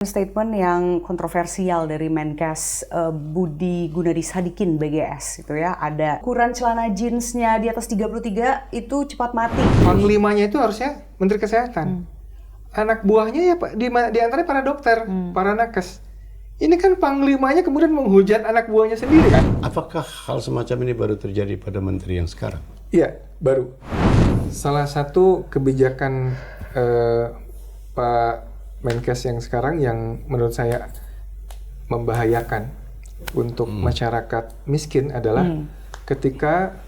Statement yang kontroversial dari Menkes Budi Gunadi Sadikin BGS itu ya, ada ukuran celana jeansnya di atas 33 itu cepat mati. Panglimanya itu harusnya Menteri Kesehatan. Anak buahnya ya Pak, di antaranya para dokter, para nakes. Ini kan panglimanya kemudian menghujat anak buahnya sendiri kan? Apakah hal semacam ini baru terjadi pada menteri yang sekarang? Iya, baru. Salah satu kebijakan Pak Menkes yang sekarang yang menurut saya membahayakan untuk masyarakat miskin adalah ketika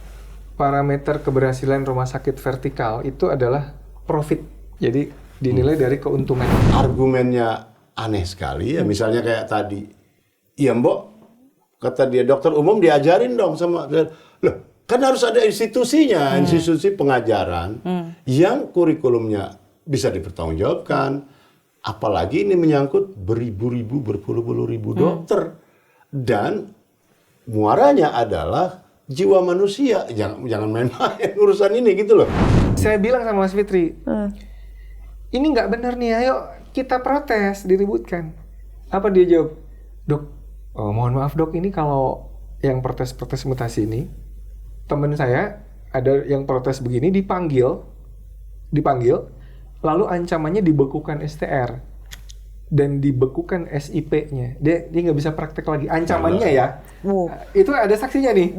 parameter keberhasilan rumah sakit vertikal itu adalah profit. Jadi dinilai dari keuntungan. Argumennya aneh sekali ya, misalnya kayak tadi. Iya Mbok, kata dia dokter umum diajarin dong sama... Loh, kan harus ada institusinya, institusi pengajaran yang kurikulumnya bisa dipertanggungjawabkan. Apalagi ini menyangkut beribu-ribu, berpuluh-puluh ribu dokter. Dan muaranya adalah jiwa manusia. Jangan main-main urusan ini gitu loh. Saya bilang sama Mas Fitri, ini nggak benar nih, ayo kita protes, diributkan. Apa dia jawab? Dok, mohon maaf dok, ini kalau yang protes-protes mutasi ini, teman saya ada yang protes begini dipanggil, lalu ancamannya dibekukan STR dan dibekukan SIP-nya. Dia nggak bisa praktek lagi. Ancamannya ya. Itu ada saksinya nih.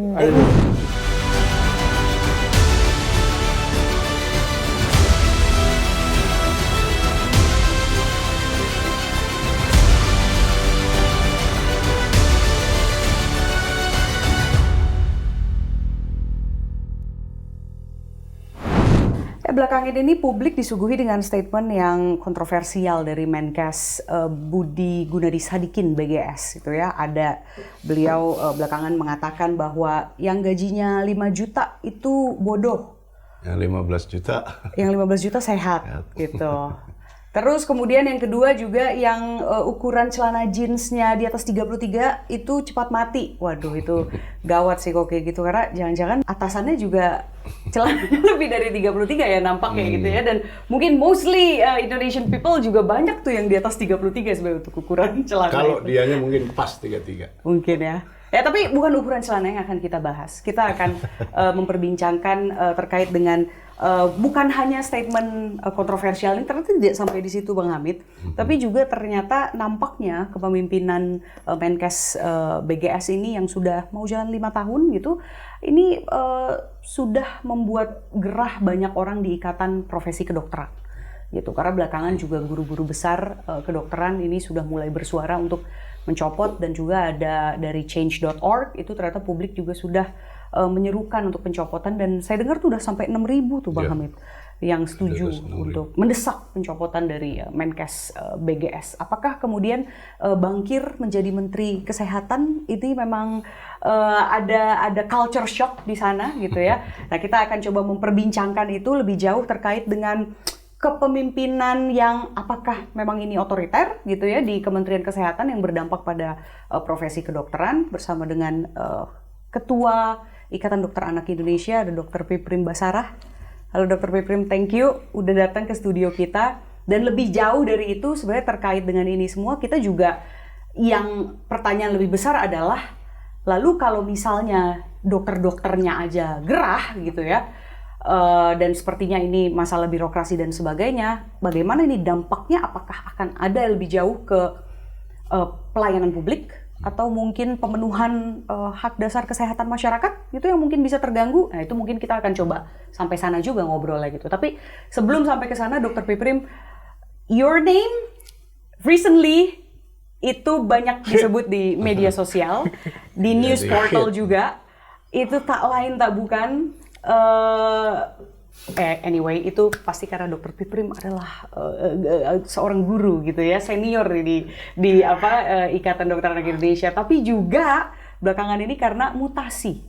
Belakangan ini publik disuguhi dengan statement yang kontroversial dari Menkes Budi Gunadi Sadikin BGS itu ya. Ada beliau belakangan mengatakan bahwa yang gajinya 5 juta itu bodoh. Yang 15 juta. Yang 15 juta sehat gitu. Terus kemudian yang kedua juga yang ukuran celana jeansnya di atas 33 itu cepat mati. Waduh itu gawat sih kok kayak gitu. Karena jangan-jangan atasannya juga celananya lebih dari 33 ya nampaknya gitu ya. Dan mungkin mostly Indonesian people juga banyak tuh yang di atas 33 sebenarnya untuk ukuran celana. Kalau itu. dianya mungkin pas 33. Mungkin ya. Ya tapi bukan ukuran celana yang akan kita bahas. Kita akan memperbincangkan terkait dengan bukan hanya statement kontroversial ini, ternyata tidak sampai di situ Bang Hamid, tapi juga ternyata nampaknya kepemimpinan Menkes BGS ini yang sudah mau jalan 5 tahun gitu, ini sudah membuat gerah banyak orang di ikatan profesi kedokteran. Gitu. Karena belakangan juga guru-guru besar kedokteran ini sudah mulai bersuara untuk mencopot, dan juga ada dari change.org itu ternyata publik juga sudah menyerukan untuk pencopotan, dan saya dengar tuh udah sampai 6.000 tuh Bang Hamid yang setuju untuk mendesak pencopotan dari Menkes BGS. Apakah kemudian bangkir menjadi Menteri Kesehatan ini memang ada culture shock di sana gitu ya. Nah, kita akan coba memperbincangkan itu lebih jauh terkait dengan kepemimpinan yang apakah memang ini otoriter gitu ya di Kementerian Kesehatan yang berdampak pada profesi kedokteran, bersama dengan Ketua Ikatan Dokter Anak Indonesia, ada Dr. Piprim Basarah. Halo Dr. Piprim, thank you udah datang ke studio kita. Dan lebih jauh dari itu sebenarnya terkait dengan ini semua, kita juga yang pertanyaan lebih besar adalah, lalu kalau misalnya dokter-dokternya aja gerah gitu ya, dan sepertinya ini masalah birokrasi dan sebagainya, bagaimana ini dampaknya? Apakah akan ada lebih jauh ke pelayanan publik, atau mungkin pemenuhan hak dasar kesehatan masyarakat itu yang mungkin bisa terganggu? Nah itu mungkin kita akan coba sampai sana juga ngobrolnya gitu. Tapi sebelum sampai ke sana, Dr. Piprim, your name recently itu banyak disebut di media sosial, di news portal juga. Itu tak lain tak bukan anyway, itu pasti karena Dr. Piprim adalah seorang guru gitu ya, senior di Ikatan Dokter Anak Indonesia, tapi juga belakangan ini karena mutasi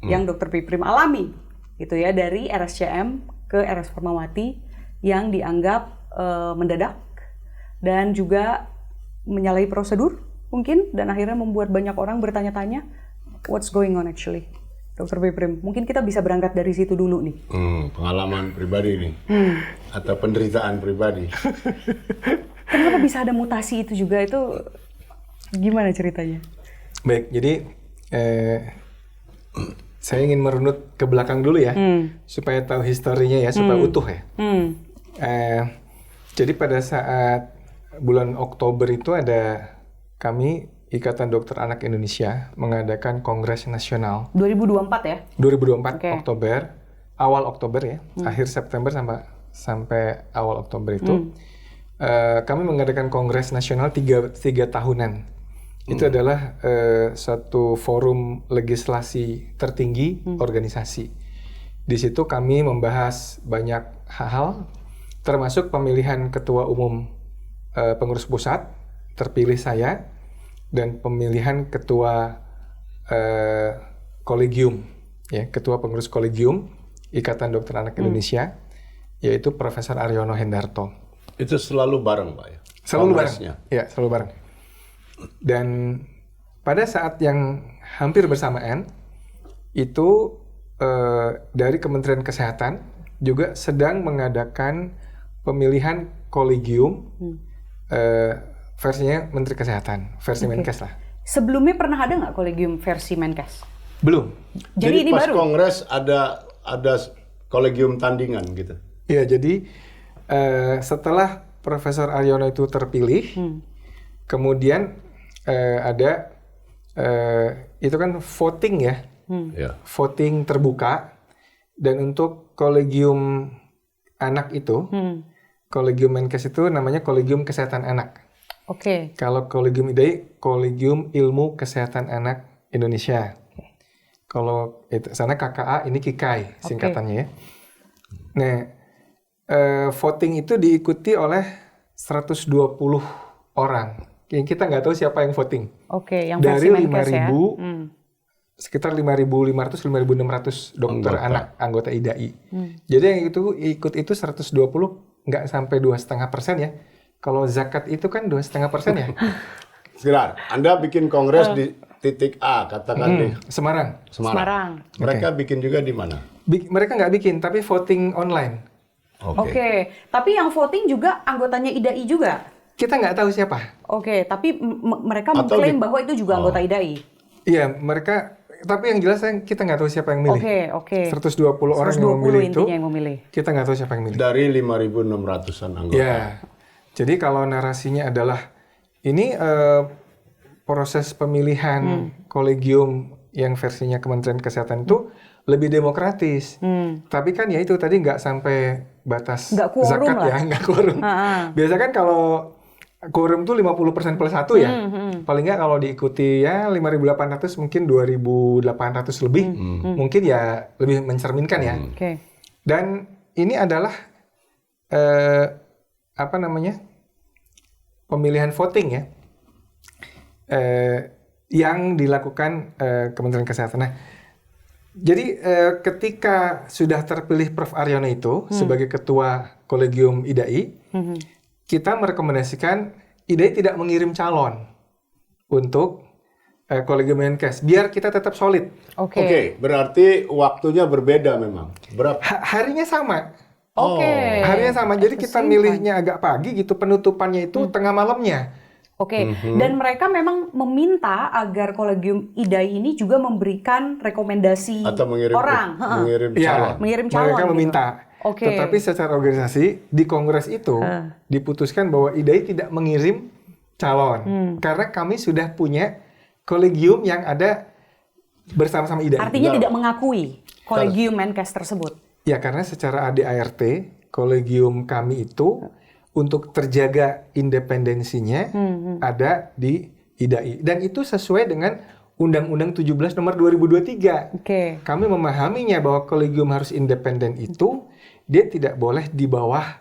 yang Dr. Piprim alami gitu ya, dari RSCM ke RS Fatmawati yang dianggap mendadak dan juga menyalahi prosedur mungkin, dan akhirnya membuat banyak orang bertanya-tanya what's going on actually. Dr. Piprim, mungkin kita bisa berangkat dari situ dulu nih. Pengalaman pribadi nih, atau penderitaan pribadi. Kenapa bisa ada mutasi itu juga? Itu gimana ceritanya? Baik, jadi saya ingin merunut ke belakang dulu ya, supaya tahu historinya ya, supaya utuh ya. Jadi pada saat bulan Oktober itu ada kami Ikatan Dokter Anak Indonesia mengadakan Kongres Nasional. 2024 ya? 2024 Oke. Oktober, awal Oktober ya, akhir September sampai awal Oktober itu. Kami mengadakan Kongres Nasional tiga tahunan. Itu adalah suatu forum legislasi tertinggi organisasi. Di situ kami membahas banyak hal, termasuk pemilihan ketua umum pengurus pusat, terpilih saya, dan pemilihan ketua kolegium, ya, ketua pengurus kolegium Ikatan Dokter Anak Indonesia, yaitu Profesor Aryono Hendarto. Itu selalu bareng, Pak ya? Selalu Kongresnya. bareng. Ya, selalu bareng. Dan pada saat yang hampir bersamaan, itu dari Kementerian Kesehatan juga sedang mengadakan pemilihan kolegium versinya Menteri Kesehatan, versi Menkes lah. Sebelumnya pernah ada nggak kolegium versi Menkes? Belum. Jadi ini pas baru? kongres ada kolegium tandingan gitu. Ya, jadi setelah Profesor Aryono itu terpilih, kemudian ada itu kan voting ya, Ya. voting terbuka, dan untuk kolegium anak itu, kolegium Menkes itu namanya Kolegium Kesehatan Anak. Oke. Kalau kolegium IDAI, Kolegium Ilmu Kesehatan Anak Indonesia. Kalau itu sana KKA, ini KIKAI singkatannya ya. Nah, voting itu diikuti oleh 120 orang. Kita nggak tahu siapa yang voting. Oke, yang Dari versi Menkes ya. 5.000, sekitar 5.500, 5.600 dokter Anggota. anak anggota IDAI. Jadi yang itu ikut itu 120, nggak sampai 2,5% ya. Kalau zakat itu kan 2,5% ya. Sekarang, Anda bikin kongres di titik A, katakan di Semarang. Semarang. Mereka bikin juga di mana? Mereka nggak bikin, tapi voting online. Oke, tapi yang voting juga anggotanya IDAI juga? Kita nggak tahu siapa. Oke, tapi mereka Atau mengklaim di- bahwa itu juga anggota IDAI? Iya, mereka, tapi yang jelas kita nggak tahu siapa yang milih. Oke. 120 orang yang 120 memilih itu, intinya yang memilih. kita nggak tahu siapa yang milih. Dari 5.600-an anggota. Ya, jadi kalau narasinya adalah ini proses pemilihan kolegium yang versinya Kementerian Kesehatan itu lebih demokratis. Tapi kan ya itu tadi nggak sampai batas Nggak quorum zakat lah. ya, nggak quorum. Biasa kan kalau quorum tuh 50% plus 1 ya. Paling nggak kalau diikuti ya 5.800 mungkin 2.800 lebih. Mungkin ya lebih mencerminkan ya. Oke. Dan ini adalah pemilihan voting ya, yang dilakukan Kementerian Kesehatan. Nah, jadi ketika sudah terpilih Prof. Aryono itu sebagai ketua kolegium IDAI, kita merekomendasikan IDAI tidak mengirim calon untuk kolegium Menkes, biar kita tetap solid. Oke, berarti waktunya berbeda memang. Berapa? Harinya sama. Oke. Harinya sama, jadi kita milihnya agak pagi gitu, penutupannya itu tengah malamnya. Oke, dan mereka memang meminta agar kolegium IDAI ini juga memberikan rekomendasi Atau mengirim orang. mengirim Iya, calon. Mengirim calon mereka gitu. meminta. Oke. Tetapi secara organisasi di kongres itu diputuskan bahwa IDAI tidak mengirim calon karena kami sudah punya kolegium yang ada bersama-sama IDAI. Artinya tidak mengakui kolegium Menkes tersebut. Ya, karena secara ADART kolegium kami itu untuk terjaga independensinya ada di IDAI, dan itu sesuai dengan Undang-Undang 17 nomor 2023. Oke. Kami memahaminya bahwa kolegium harus independen itu, dia tidak boleh di bawah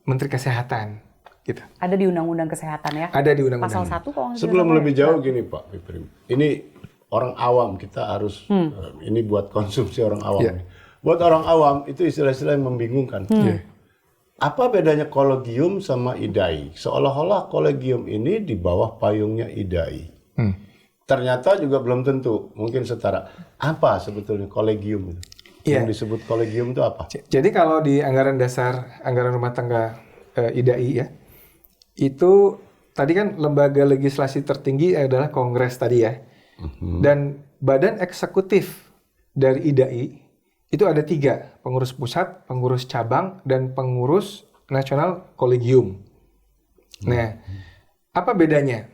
Menteri Kesehatan. Gitu. Ada di Undang-Undang Kesehatan ya? Ada di Undang-Undang. Pasal 1 kalau nggak Sebelum salah. lebih jauh gini Pak Piprim, ini orang awam kita harus ini buat konsumsi orang awam. Iya. Buat orang awam itu istilah-istilah yang membingungkan. Apa bedanya kolegium sama IDAI? Seolah-olah kolegium ini di bawah payungnya IDAI. Ternyata juga belum tentu, mungkin setara. Apa sebetulnya kolegium itu? Iya. Yang disebut kolegium itu apa? Jadi kalau di anggaran dasar, anggaran rumah tangga IDAI ya, itu tadi kan lembaga legislasi tertinggi adalah Kongres tadi ya. Dan badan eksekutif dari IDAI itu ada 3, pengurus pusat, pengurus cabang, dan pengurus nasional kolegium. Nah, apa bedanya?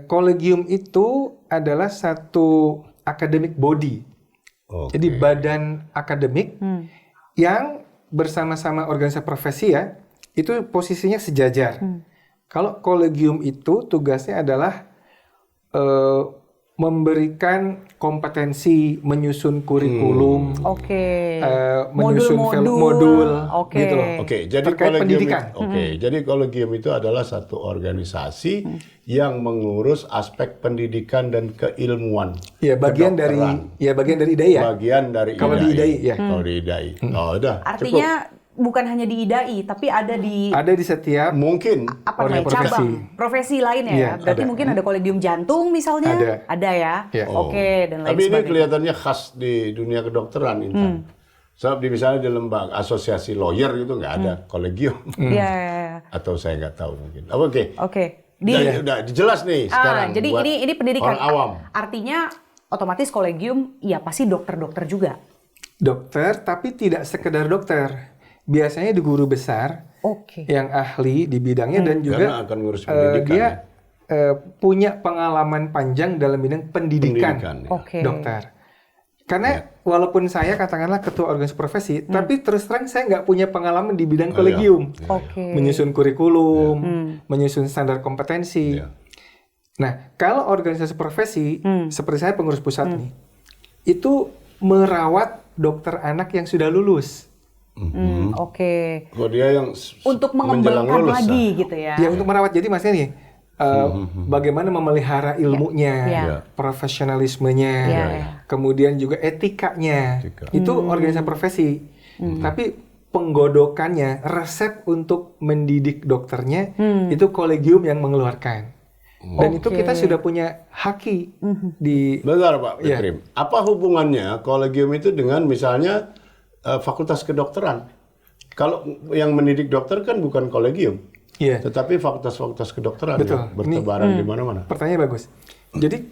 Kolegium itu adalah satu academic body. Jadi badan akademik yang bersama-sama organisasi profesi ya, itu posisinya sejajar. Kalau kolegium itu tugasnya adalah memberikan kompetensi, menyusun kurikulum, menyusun modul, gitu loh. Jadi terkait pendidikan. Jadi kolegium itu adalah satu organisasi yang mengurus aspek pendidikan dan keilmuan. Ya, bagian dari IDAI ya. Bagian dari Kalau di IDAI ya. Kalau di IDAI. Oh, udah. Artinya bukan hanya di IDAI, tapi ada di setiap mungkin cabang profesi lainnya ya. Berarti mungkin ada kolegium jantung misalnya, ada ya. Dan lain tapi sebagainya. ini kelihatannya khas di dunia kedokteran, Intan. Sebab misalnya di lembaga asosiasi lawyer gitu nggak ada kolegium. Atau saya nggak tahu mungkin. Udah jelas nih sekarang. Jadi ini pendidikan. Orang awam. Artinya otomatis kolegium, ya pasti dokter-dokter juga. Dokter, tapi tidak sekedar dokter. Biasanya di guru besar yang ahli di bidangnya dan juga karena akan ngurus pendidikan. Dia punya pengalaman panjang dalam bidang pendidikan. Dokter. Karena walaupun saya katakanlah ketua organisasi profesi, tapi terus terang saya nggak punya pengalaman di bidang kolegium. Menyusun kurikulum, menyusun standar kompetensi. Nah, kalau organisasi profesi, seperti saya pengurus pusat nih, itu merawat dokter anak yang sudah lulus. Kalau dia yang untuk mengembangkan lulus, lagi gitu ya. Ya, untuk merawat. Jadi maksudnya nih, bagaimana memelihara ilmunya, profesionalismenya, kemudian juga etikanya. Itu organisasi profesi. Tapi penggodokannya, resep untuk mendidik dokternya, itu kolegium yang mengeluarkan. Dan itu kita sudah punya haki di... Bentar Pak Petrim, apa hubungannya kolegium itu dengan misalnya fakultas kedokteran? Kalau yang mendidik dokter kan bukan kolegium, tetapi fakultas-fakultas kedokteran yang bertebaran di mana-mana. Pertanyaan bagus. Jadi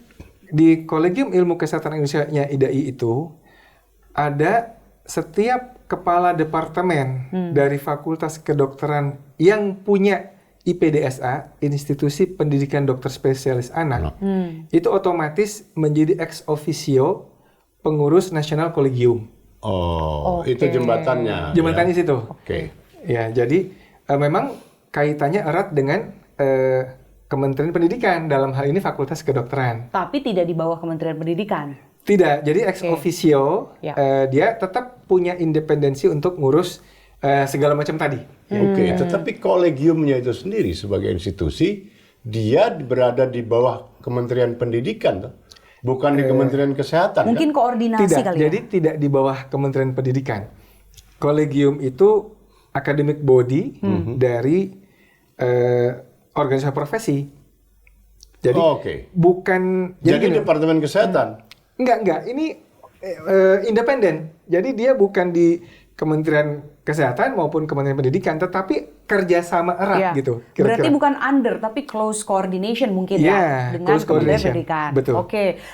di Kolegium Ilmu Kesehatan Indonesia-nya IDAI itu ada setiap kepala departemen dari fakultas kedokteran yang punya IPDSA, Institusi Pendidikan Dokter Spesialis Anak, itu otomatis menjadi ex officio pengurus nasional kolegium. Itu jembatannya. Jembatannya situ. Ya, jadi memang kaitannya erat dengan Kementerian Pendidikan, dalam hal ini Fakultas Kedokteran. Tapi tidak di bawah Kementerian Pendidikan. Tidak, jadi ex officio dia tetap punya independensi untuk ngurus segala macam tadi. Tetapi kolegiumnya itu sendiri sebagai institusi, dia berada di bawah Kementerian Pendidikan, bukan di Kementerian Kesehatan. Mungkin kan? koordinasi tidak, kali ya? Jadi tidak di bawah Kementerian Pendidikan. Kolegium itu academic body dari organisasi profesi. Jadi bukan... Jadi Departemen Kesehatan? Enggak. Ini independen. Jadi dia bukan di Kementerian Kesehatan maupun Kementerian Pendidikan, tetapi kerjasama erat gitu. Berarti bukan under, tapi close coordination mungkin dengan Kementerian Pendidikan. Betul.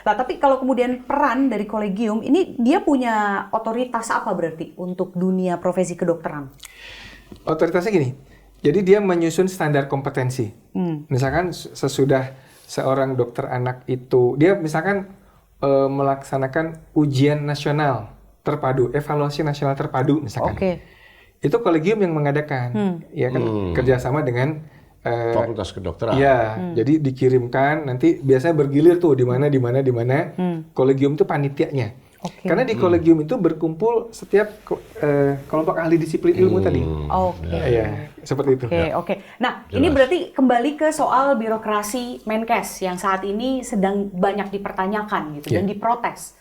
Nah, tapi kalau kemudian peran dari kolegium, ini dia punya otoritas apa berarti untuk dunia profesi kedokteran? Otoritasnya gini, jadi dia menyusun standar kompetensi. Misalkan sesudah seorang dokter anak itu, dia misalkan melaksanakan ujian nasional terpadu, evaluasi nasional terpadu misalkan. Itu kolegium yang mengadakan, ya kan, kerjasama dengan Fakultas Kedokteran. Jadi dikirimkan, nanti biasanya bergilir tuh di mana. Kolegium itu panitianya. Karena di kolegium itu berkumpul setiap kelompok ahli disiplin ilmu tadi. Ya, seperti itu. Nah, ini berarti kembali ke soal birokrasi Menkes yang saat ini sedang banyak dipertanyakan gitu dan diprotes.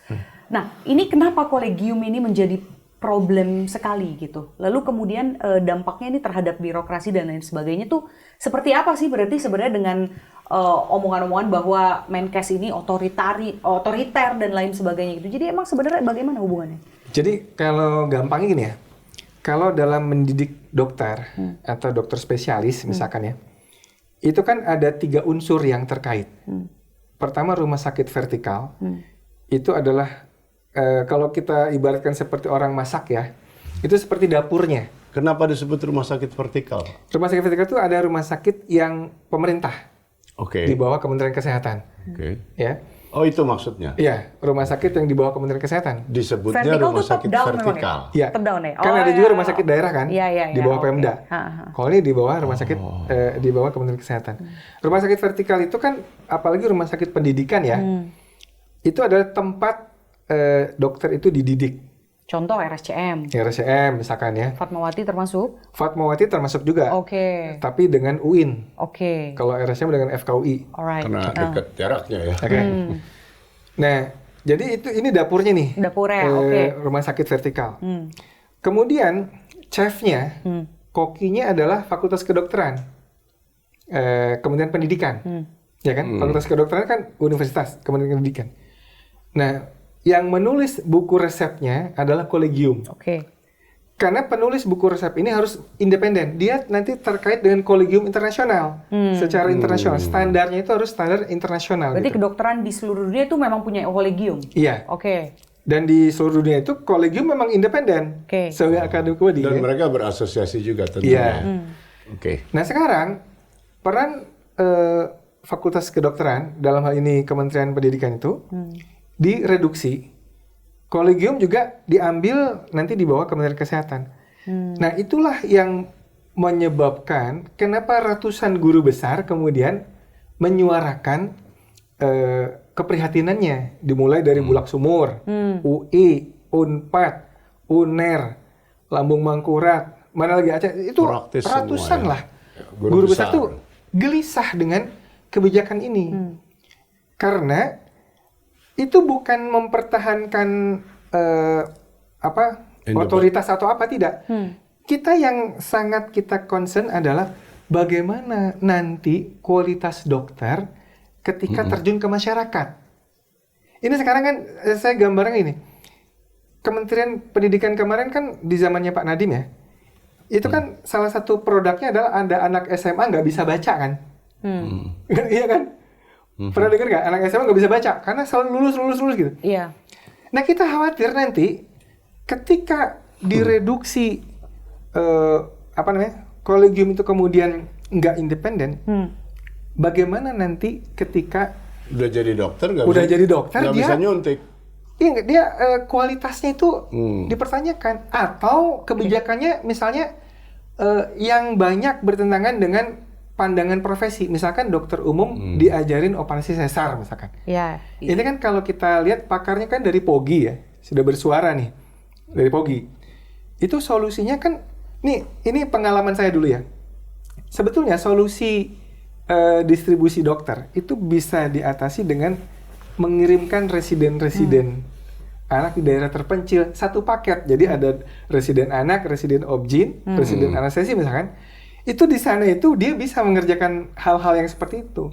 Nah, ini kenapa kolegium ini menjadi problem sekali gitu. Lalu kemudian dampaknya ini terhadap birokrasi dan lain sebagainya tuh seperti apa sih berarti sebenarnya dengan omongan-omongan bahwa Menkes ini otoriter dan lain sebagainya gitu. Jadi emang sebenarnya bagaimana hubungannya? Jadi kalau gampangnya gini ya, kalau dalam mendidik dokter atau dokter spesialis misalkan ya, itu kan ada 3 unsur yang terkait. Pertama rumah sakit vertikal, itu adalah kalau kita ibaratkan seperti orang masak ya, itu seperti dapurnya. Kenapa disebut rumah sakit vertikal? Rumah sakit vertikal itu ada rumah sakit yang pemerintah Oke. di bawah Kementerian Kesehatan, Oke. ya. Oh itu maksudnya. Iya, rumah sakit yang di bawah Kementerian Kesehatan. Disebutnya Vertikal rumah tuh top sakit down memang vertikal. Iya. Top down ya? Kan Oh, ada iya. juga rumah sakit daerah kan, Iya, iya, di iya, bawah oke. Pemda. Ha. Kalau ini di bawah rumah sakit, di bawah Kementerian Kesehatan. Rumah sakit vertikal itu kan, apalagi rumah sakit pendidikan ya, itu adalah tempat dokter itu dididik. Contoh RSCM, RSCM misalkan ya, Fatmawati termasuk? Fatmawati termasuk juga, Oke, tapi dengan UIN. oke, Kalau RSCM dengan FKUI. alright. Karena dekat jaraknya ya. Oke. Nah, jadi ini dapurnya nih. Dapurnya, oke. Rumah sakit vertikal. Kemudian chefnya, kokinya adalah Fakultas Kedokteran, Kementerian Pendidikan, ya kan? Fakultas Kedokteran kan universitas, Kementerian Pendidikan. Nah, yang menulis buku resepnya adalah kolegium. Oke. Karena penulis buku resep ini harus independen. Dia nanti terkait dengan kolegium internasional, secara internasional. Standarnya itu harus standar internasional. Berarti gitu. kedokteran di seluruh dunia itu memang punya kolegium? Iya. Oke. Dan di seluruh dunia itu kolegium memang independen. Oke. Sebagai akademik body. Dan ya. mereka berasosiasi juga tentunya. Iya. Oke. Nah sekarang peran Fakultas Kedokteran dalam hal ini Kementerian Pendidikan itu direduksi. Kolegium juga diambil nanti di bawah Kementerian Kesehatan. Nah itulah yang menyebabkan kenapa ratusan guru besar kemudian menyuarakan keprihatinannya, dimulai dari Bulak Sumur, UI, Unpad, UNER, Lambung Mangkurat, mana lagi Aceh, itu Praktis ratusan semua, lah. ya. Guru besar tuh gelisah dengan kebijakan ini. Karena itu bukan mempertahankan otoritas atau apa, tidak. Kita yang sangat kita concern adalah bagaimana nanti kualitas dokter ketika terjun ke masyarakat. Ini sekarang kan saya gambarnya ini. Kementerian Pendidikan kemarin kan di zamannya Pak Nadiem ya. Itu kan salah satu produknya adalah ada anak SMA nggak bisa baca kan. Iya kan? Pernah dengar nggak anak SMA nggak bisa baca karena selalu lulus gitu. Iya. Nah kita khawatir nanti ketika direduksi kolegium itu kemudian nggak independen, bagaimana nanti ketika Udah jadi dokter nggak bisa nyuntik. Iya, dia kualitasnya itu dipertanyakan atau kebijakannya misalnya yang banyak bertentangan dengan pandangan profesi, misalkan dokter umum diajarin operasi sesar misalkan. Iya. Ini kan kalau kita lihat pakarnya kan dari POGI ya, sudah bersuara nih dari POGI. Itu solusinya kan, ini pengalaman saya dulu ya. Sebetulnya solusi distribusi dokter itu bisa diatasi dengan mengirimkan residen-residen anak di daerah terpencil satu paket. Jadi ada residen anak, residen obgyn, residen anestesi misalkan. Itu di sana itu dia bisa mengerjakan hal-hal yang seperti itu.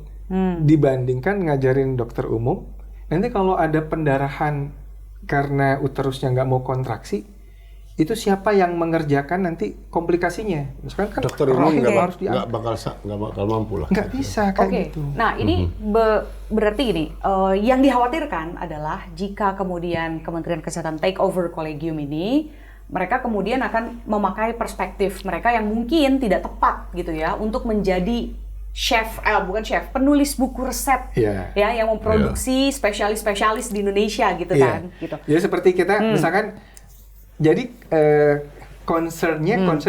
Dibandingkan ngajarin dokter umum, nanti kalau ada pendarahan karena uterusnya nggak mau kontraksi, itu siapa yang mengerjakan nanti komplikasinya? Misalkan kan Dokter umum nggak bakal mampu lah. nggak bisa kayak gitu. Nah ini berarti ini yang dikhawatirkan adalah jika kemudian Kementerian Kesehatan take over kolegium ini, mereka kemudian akan memakai perspektif mereka yang mungkin tidak tepat gitu ya untuk menjadi penulis buku resep ya yang memproduksi spesialis-spesialis di Indonesia gitu kan gitu. Jadi seperti kita misalkan jadi concern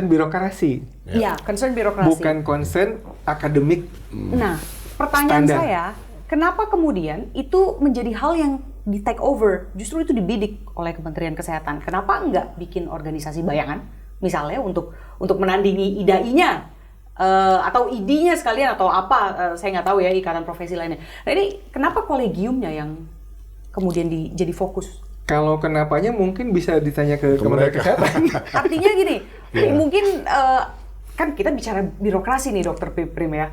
birokrasi. Iya, concern birokrasi. Bukan concern akademik. Nah, pertanyaan standar. saya, kenapa kemudian itu menjadi hal yang di take over, justru itu dibidik oleh Kementerian Kesehatan. Kenapa nggak bikin organisasi bayangan, misalnya untuk menandingi IDAI-nya atau ID-nya sekalian atau apa? Saya nggak tahu ya ikatan profesi lainnya. Nah ini kenapa kolegiumnya yang kemudian jadi fokus? Kalau kenapanya mungkin bisa ditanya ke Kementerian Kesehatan. Artinya gini, mungkin kan kita bicara birokrasi nih Dokter Prim ya.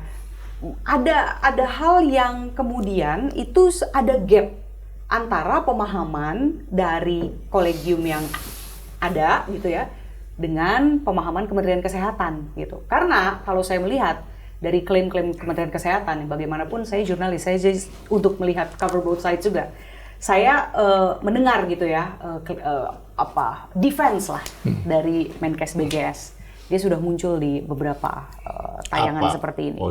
Ada hal yang kemudian itu ada gap antara pemahaman dari kolegium yang ada gitu ya dengan pemahaman Kementerian Kesehatan gitu. Karena kalau saya melihat dari klaim-klaim Kementerian Kesehatan, bagaimanapun saya jurnalis, saya jadi untuk melihat cover both sides juga. Saya mendengar gitu ya defense lah dari Menkes BGS. Dia sudah muncul di beberapa tayangan seperti ini.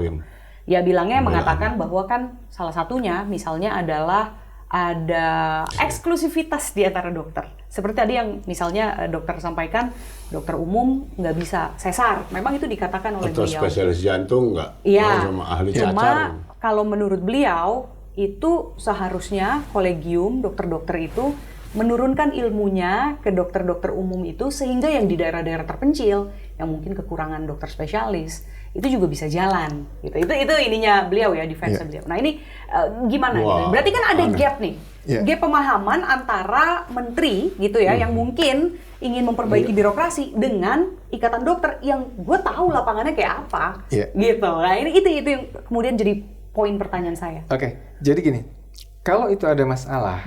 Ya bilangnya mengatakan bahwa kan salah satunya misalnya adalah ada eksklusivitas di antara dokter. Seperti tadi yang misalnya dokter sampaikan, dokter umum nggak bisa sesar. Memang itu dikatakan oleh atau beliau. Atau spesialis jantung nggak? Iya. Sama ahli Cuma cacar. kalau menurut beliau, itu seharusnya kolegium dokter-dokter itu menurunkan ilmunya ke dokter-dokter umum itu sehingga yang di daerah-daerah terpencil yang mungkin kekurangan dokter spesialis itu juga bisa jalan gitu. Itu ininya beliau ya, defense beliau. Nah, ini gimana gitu? Berarti kan ada gap nih. Gap pemahaman antara menteri gitu ya yang mungkin ingin memperbaiki birokrasi dengan ikatan dokter yang gue tahu lapangannya kayak apa. Gitu. Nah, itu yang kemudian jadi poin pertanyaan saya. Oke. Jadi gini. Kalau itu ada masalah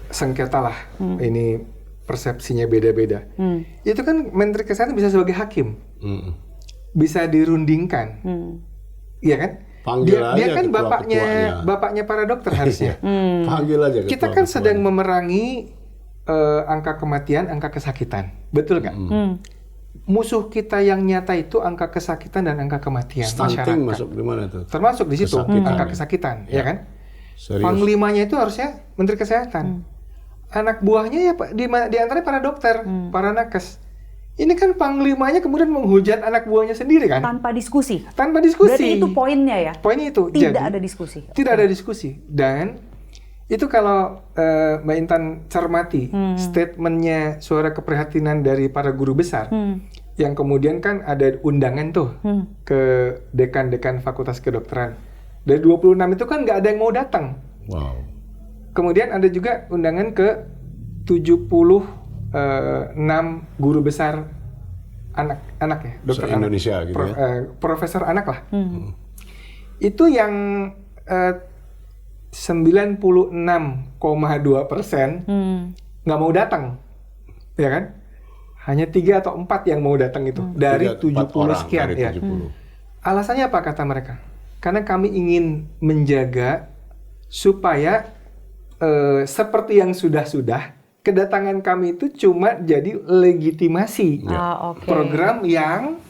sengketa lah, ini persepsinya beda-beda. Itu kan Menteri Kesehatan bisa sebagai hakim, bisa dirundingkan, iya kan? Dia kan bapaknya para dokter harusnya. Panggil aja. Kita kan sedang memerangi angka kematian, angka kesakitan, betul nggak? Musuh kita yang nyata itu angka kesakitan dan angka kematian masyarakat. Stunting masuk di mana tuh? Termasuk di situ angka kesakitan, ya kan? Serius. Panglimanya itu harusnya Menteri Kesehatan. Anak buahnya ya Pak, di antaranya para dokter, para nakes. Ini kan panglimanya kemudian menghujat anak buahnya sendiri kan? Tanpa diskusi. Tanpa diskusi. Berarti itu poinnya ya? Poinnya itu. Tidak ada diskusi. Tidak ada diskusi. Dan itu kalau Mbak Intan cermati statementnya suara keprihatinan dari para guru besar, yang kemudian kan ada undangan tuh ke dekan-dekan fakultas kedokteran. Dari 26 itu kan nggak ada yang mau datang. Wow. Kemudian ada juga undangan ke 76 guru besar anak ya, dokter anak. Indonesia gitu ya. Profesor anak lah. Itu yang 96,2% nggak mau datang, ya kan? Hanya 3 atau 4 yang mau datang itu dari 70 sekian. Dari 70. Alasannya apa kata mereka? Karena kami ingin menjaga supaya seperti yang sudah-sudah, kedatangan kami itu cuma jadi legitimasi program yang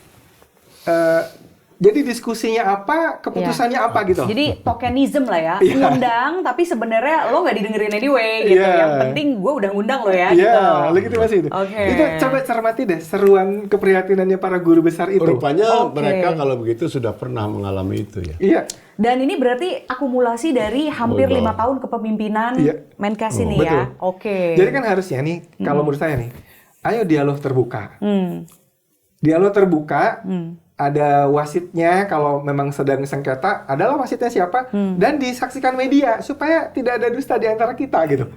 jadi diskusinya apa, keputusannya apa gitu. Jadi tokenism lah ya, ngundang tapi sebenarnya lo nggak didengerin anyway gitu. Yang penting gue udah ngundang lo ya gitu. Legitimasi itu. Itu coba cermati deh seruan keprihatinannya para guru besar itu. Rupanya mereka kalau begitu sudah pernah mengalami itu ya. Iya. Dan ini berarti akumulasi dari hampir 5 tahun kepemimpinan Menkes ini ya. Jadi kan harusnya nih, kalau menurut saya nih, ayo dialog terbuka. Dialog terbuka, ada wasitnya kalau memang sedang sengketa, adalah wasitnya siapa, dan disaksikan media supaya tidak ada dusta di antara kita gitu.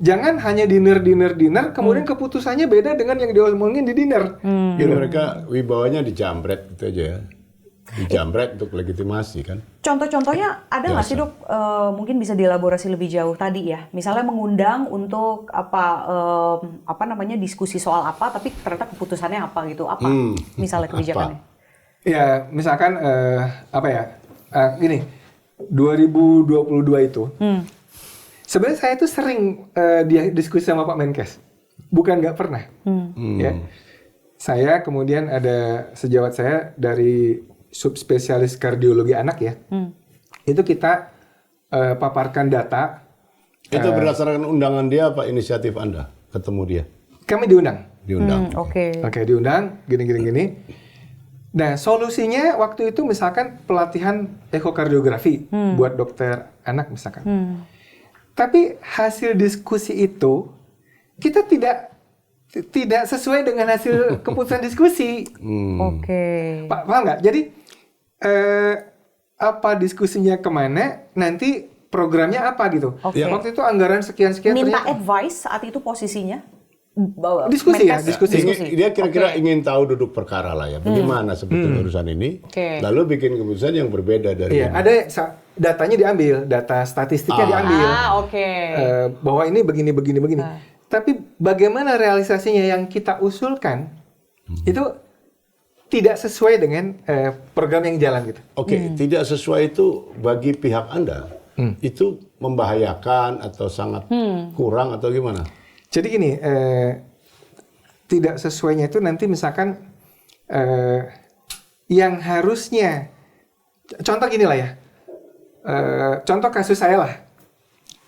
Jangan hanya dinner, kemudian keputusannya beda dengan yang diomongin di dinner. Gitu. Mereka wibawanya dijambret gitu aja ya. Dijambret untuk legitimasi kan. Contoh-contohnya ada nggak sih dok? Mungkin bisa dielaborasi lebih jauh tadi ya. Misalnya mengundang untuk apa namanya diskusi soal apa, tapi ternyata keputusannya apa gitu. Apa misalnya kebijakannya? Ya misalkan gini, 2022 itu sebenarnya saya itu sering diskusi sama Pak Menkes, bukan nggak pernah. Ya. Saya kemudian ada sejawat saya dari subspesialis kardiologi anak ya, itu kita paparkan data. Itu berdasarkan undangan dia apa inisiatif Anda ketemu dia? Kami diundang. Oke, diundang, gini. Nah, solusinya waktu itu misalkan pelatihan ekokardiografi buat dokter anak misalkan. Tapi hasil diskusi itu kita tidak sesuai dengan hasil keputusan diskusi. Paham nggak? Jadi apa diskusinya kemana, nanti programnya apa gitu. Waktu itu anggaran sekian-sekian. Minta advice saat itu posisinya? Diskusi. Dia kira-kira ingin tahu duduk perkara lah ya. Bagaimana sebetulnya urusan ini. Lalu bikin keputusan yang berbeda dari ini. Ada datanya diambil, data statistiknya diambil. Bahwa ini begini. Tapi bagaimana realisasinya yang kita usulkan itu tidak sesuai dengan program yang jalan gitu. Oke, tidak sesuai itu bagi pihak Anda, itu membahayakan atau sangat kurang atau gimana? Jadi gini, tidak sesuainya itu nanti misalkan yang harusnya, contoh gini lah ya, contoh kasus saya lah,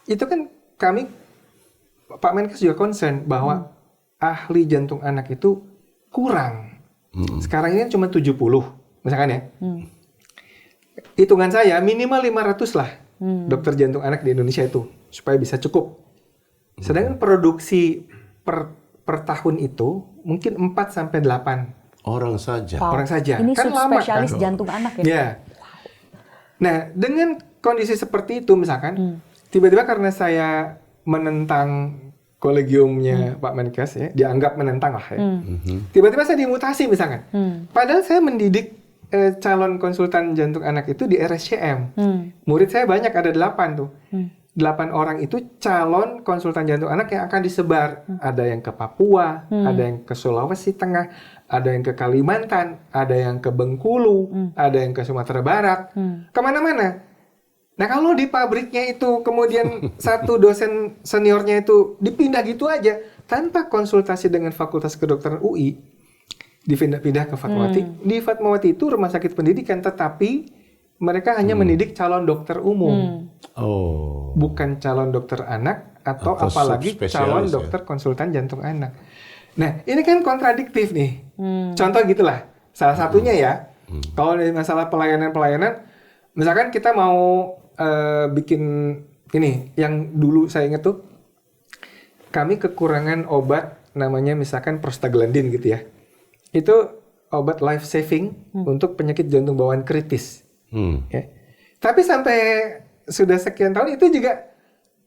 itu kan kami, Pak Menkes juga concern bahwa ahli jantung anak itu kurang. Sekarang ini kan cuma 70, misalkan ya. Hitungan saya minimal 500 lah dokter jantung anak di Indonesia itu, supaya bisa cukup. Sedangkan produksi per tahun itu mungkin 4-8 Orang saja. orang saja. Ini Kan lama subspesialis kan? jantung anak ya? Ya. Nah, dengan kondisi seperti itu misalkan, tiba-tiba karena saya menentang kolegiumnya Pak Menkes ya, dianggap menentang lah ya. Tiba-tiba saya dimutasi misalkan. Padahal saya mendidik calon konsultan jantung anak itu di RSCM. Murid saya banyak, ada 8 tuh. 8 orang itu calon konsultan jantung anak yang akan disebar. Ada yang ke Papua, ada yang ke Sulawesi Tengah, ada yang ke Kalimantan, ada yang ke Bengkulu, ada yang ke Sumatera Barat, kemana-mana. Nah kalau di pabriknya itu kemudian satu dosen seniornya itu dipindah gitu aja, tanpa konsultasi dengan Fakultas Kedokteran UI, dipindah ke Fatmawati. Di Fatmawati itu rumah sakit pendidikan, tetapi mereka hanya mendidik calon dokter umum. Oh. Bukan calon dokter anak atau apalagi calon subspesialis, dokter konsultan jantung anak. Nah, ini kan kontradiktif nih. Contoh gitulah. Salah satunya ya, kalau dari masalah pelayanan-pelayanan, misalkan kita mau bikin ini, yang dulu saya ingat tuh, kami kekurangan obat namanya misalkan prostaglandin gitu ya. Itu obat life saving untuk penyakit jantung bawaan kritis. Ya. Tapi sampai sudah sekian tahun itu juga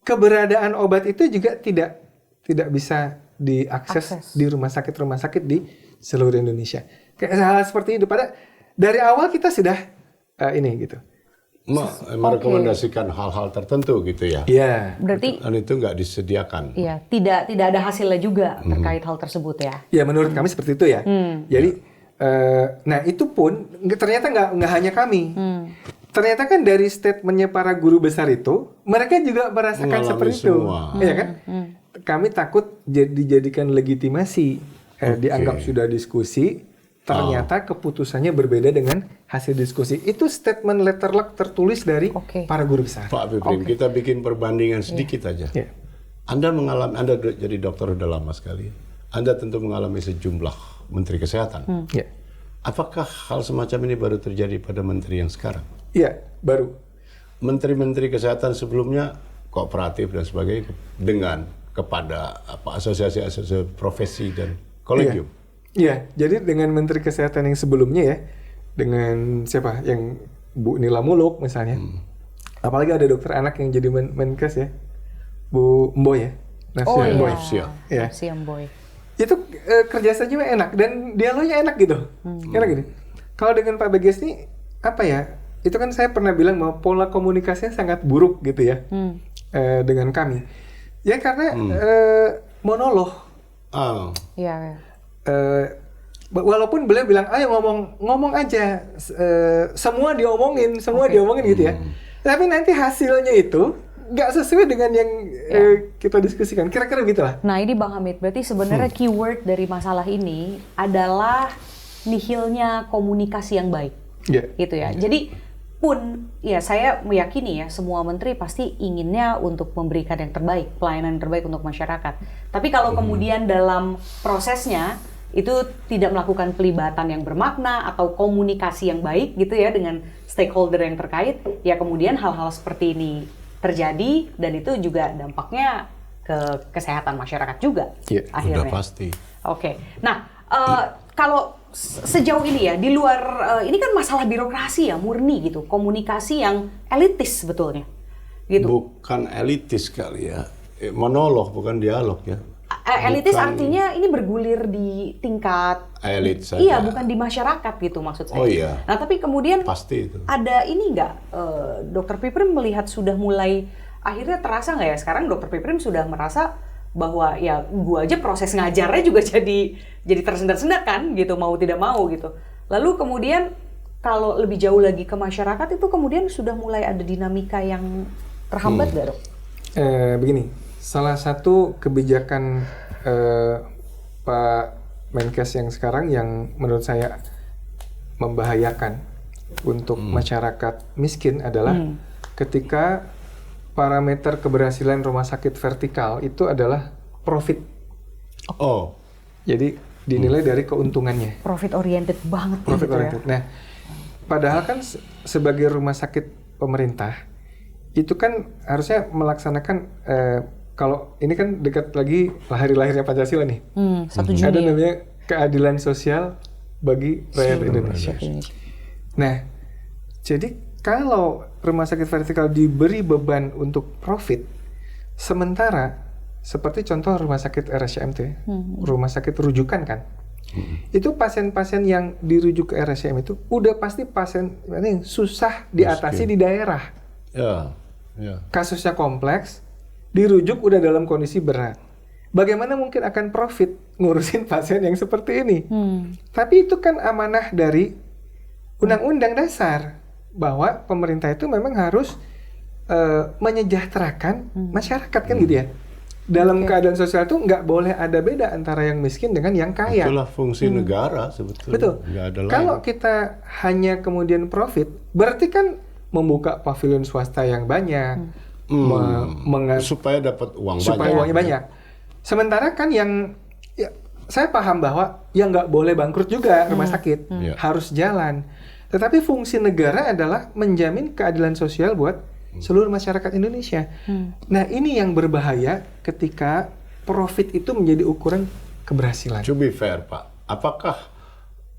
keberadaan obat itu juga tidak bisa diakses di rumah sakit di seluruh Indonesia. Kayak hal seperti itu. Pada dari awal kita sudah ini gitu. Merekomendasikan hal-hal tertentu gitu ya. Iya. Berarti Dan itu nggak disediakan. iya, tidak ada hasilnya juga terkait hal tersebut ya. Ya menurut kami seperti itu ya. Jadi nah itu pun ternyata nggak hanya kami. Ternyata kan dari statementnya para guru besar itu, mereka juga merasakan Mengalami seperti semua. itu. Iya kan? Kami takut dijadikan legitimasi, dianggap sudah diskusi, ternyata keputusannya berbeda dengan hasil diskusi. Itu statement letter luck tertulis dari para guru besar. Pak Piprim, kita bikin perbandingan sedikit aja. Yeah. Anda jadi dokter udah lama sekali. Anda tentu mengalami sejumlah menteri kesehatan. Yeah. Apakah hal semacam ini baru terjadi pada menteri yang sekarang? Iya, baru. Menteri-menteri kesehatan sebelumnya kooperatif dan sebagainya dengan kepada asosiasi-asosiasi profesi dan kolegium. Iya, jadi dengan Menteri Kesehatan yang sebelumnya ya, dengan siapa yang Bu Nila Muluk misalnya, apalagi ada dokter anak yang jadi Menkes ya, Bu Mboy ya, Nafsia Mboy. Iya. Nafsia Mboy. Itu kerjasamanya enak dan dialognya enak gitu, enak gitu. Kalau dengan Pak Bagas ini apa ya? Itu kan saya pernah bilang bahwa pola komunikasinya sangat buruk gitu ya dengan kami. Ya karena monolog. Iya. Walaupun beliau bilang, ayo ngomong aja, semua diomongin gitu ya. Tapi nanti hasilnya itu nggak sesuai dengan yang kita diskusikan. Kira-kira gitulah. Nah ini Bang Hamid, berarti sebenarnya keyword dari masalah ini adalah nihilnya komunikasi yang baik, gitu ya. Jadi pun ya saya meyakini ya semua menteri pasti inginnya untuk memberikan yang terbaik, pelayanan yang terbaik untuk masyarakat. Tapi kalau kemudian dalam prosesnya itu tidak melakukan pelibatan yang bermakna atau komunikasi yang baik gitu ya dengan stakeholder yang terkait, ya kemudian hal-hal seperti ini terjadi dan itu juga dampaknya ke kesehatan masyarakat juga akhirnya. Sudah pasti. Oke. Nah, kalau sejauh ini ya di luar ini kan masalah birokrasi ya murni gitu, komunikasi yang elitis sebetulnya. Gitu. Bukan elitis kali ya. Monolog bukan dialog ya. Elitis artinya ini bergulir di tingkat elit saja. Iya, bukan di masyarakat gitu maksud saya. Oh iya. Nah, tapi kemudian pasti itu. Ada ini nggak, Dokter Piprim melihat sudah mulai akhirnya terasa nggak ya sekarang Dokter Piprim sudah merasa bahwa ya gua aja proses ngajarnya juga jadi tersendat-sendat kan gitu, mau tidak mau gitu. Lalu kemudian kalau lebih jauh lagi ke masyarakat itu kemudian sudah mulai ada dinamika yang terhambat nggak dok? Begini, salah satu kebijakan Pak Menkes yang sekarang yang menurut saya membahayakan untuk masyarakat miskin adalah ketika parameter keberhasilan rumah sakit vertikal itu adalah profit. Oh. Jadi dinilai dari keuntungannya. Profit oriented banget. Profit gitu oriented. ya. Nah, padahal kan sebagai rumah sakit pemerintah itu kan harusnya melaksanakan kalau ini kan dekat lagi hari lahirnya Pancasila nih. 1 Juni. Ada namanya keadilan sosial bagi rakyat Indonesia. Nah, jadi kalau rumah sakit vertikal diberi beban untuk profit, sementara seperti contoh rumah sakit RSCM itu, rumah sakit rujukan kan, itu pasien-pasien yang dirujuk ke RSCM itu udah pasti pasien ini susah diatasi di daerah. Ya. Kasusnya kompleks, dirujuk udah dalam kondisi berat. Bagaimana mungkin akan profit ngurusin pasien yang seperti ini? Tapi itu kan amanah dari Undang-Undang Dasar bahwa pemerintah itu memang harus menyejahterakan masyarakat kan gitu ya. Dalam keadaan sosial itu nggak boleh ada beda antara yang miskin dengan yang kaya. Itulah fungsi negara sebetulnya. Betul. Nggak ada Kalau lain. kita hanya kemudian profit, berarti kan membuka pavilion swasta yang banyak, supaya dapat uang supaya banyak. uangnya banyak. Sementara kan yang ya, saya paham bahwa yang nggak boleh bangkrut juga rumah sakit, harus jalan. Tetapi fungsi negara adalah menjamin keadilan sosial buat seluruh masyarakat Indonesia. Nah, ini yang berbahaya ketika profit itu menjadi ukuran keberhasilan. To be fair, Pak, apakah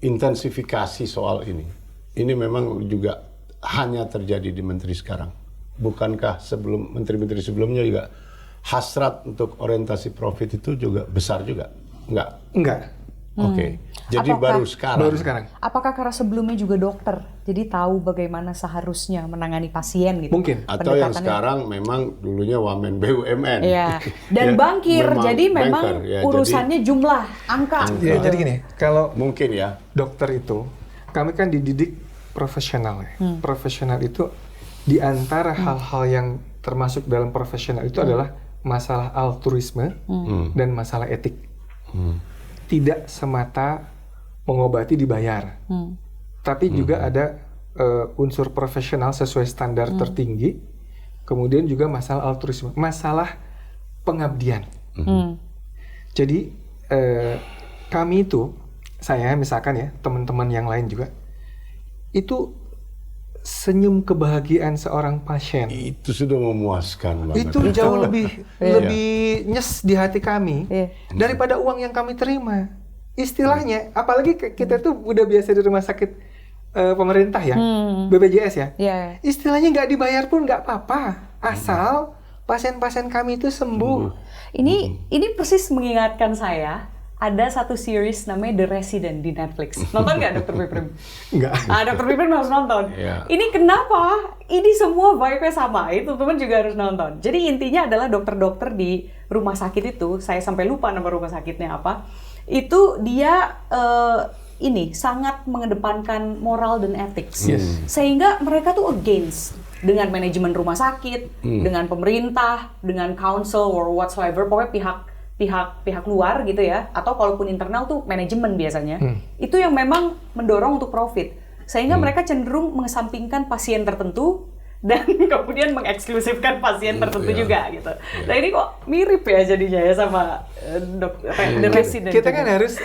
intensifikasi soal ini memang juga hanya terjadi di menteri sekarang? Bukankah sebelum menteri-menteri sebelumnya juga hasrat untuk orientasi profit itu juga besar juga? Enggak. Oke. Jadi Apakah- baru Baru sekarang. Apakah karena sebelumnya juga dokter, jadi tahu bagaimana seharusnya menangani pasien gitu? Mungkin. atau yang Pendekatannya. sekarang memang dulunya wamen BUMN. Iya. Dan Ya, bankir, jadi memang banker, ya, urusannya jumlah, angka. Ya, jadi gini, kalau jadi mungkin ya. dokter itu, kami kan dididik profesional ya. Profesional itu di antara hal-hal yang termasuk dalam profesional itu adalah masalah altruisme dan masalah etik. Tidak semata mengobati dibayar, tapi juga ada unsur profesional sesuai standar tertinggi, kemudian juga masalah altruisme, masalah pengabdian. Jadi kami itu, saya misalkan ya, teman-teman yang lain juga, itu senyum kebahagiaan seorang pasien Itu sudah memuaskan banget. itu jauh lebih nyes di hati kami daripada uang yang kami terima. Istilahnya, apalagi kita tuh udah biasa di rumah sakit pemerintah ya, BPJS ya. Iya. Istilahnya nggak dibayar pun nggak apa-apa, asal pasien-pasien kami itu sembuh. Ini persis mengingatkan saya, ada satu series namanya The Resident di Netflix. Nonton nggak Dr. Piprim? Nggak. Dr. Piprim harus nonton. Iya. Ini kenapa? Ini semua vibe-nya sama. Itu teman juga harus nonton. Jadi intinya adalah dokter-dokter di rumah sakit itu, saya sampai lupa nama rumah sakitnya apa, itu dia ini sangat mengedepankan moral dan ethics. Sehingga mereka tuh against dengan manajemen rumah sakit, dengan pemerintah, dengan council or whatsoever, pokoknya pihak luar gitu ya, atau kalaupun internal tuh manajemen biasanya, itu yang memang mendorong untuk profit, sehingga mereka cenderung mengesampingkan pasien tertentu dan kemudian mengeksklusifkan pasien tertentu juga gitu. Nah ini kok mirip ya jadinya ya sama The Resident. Kita kan harus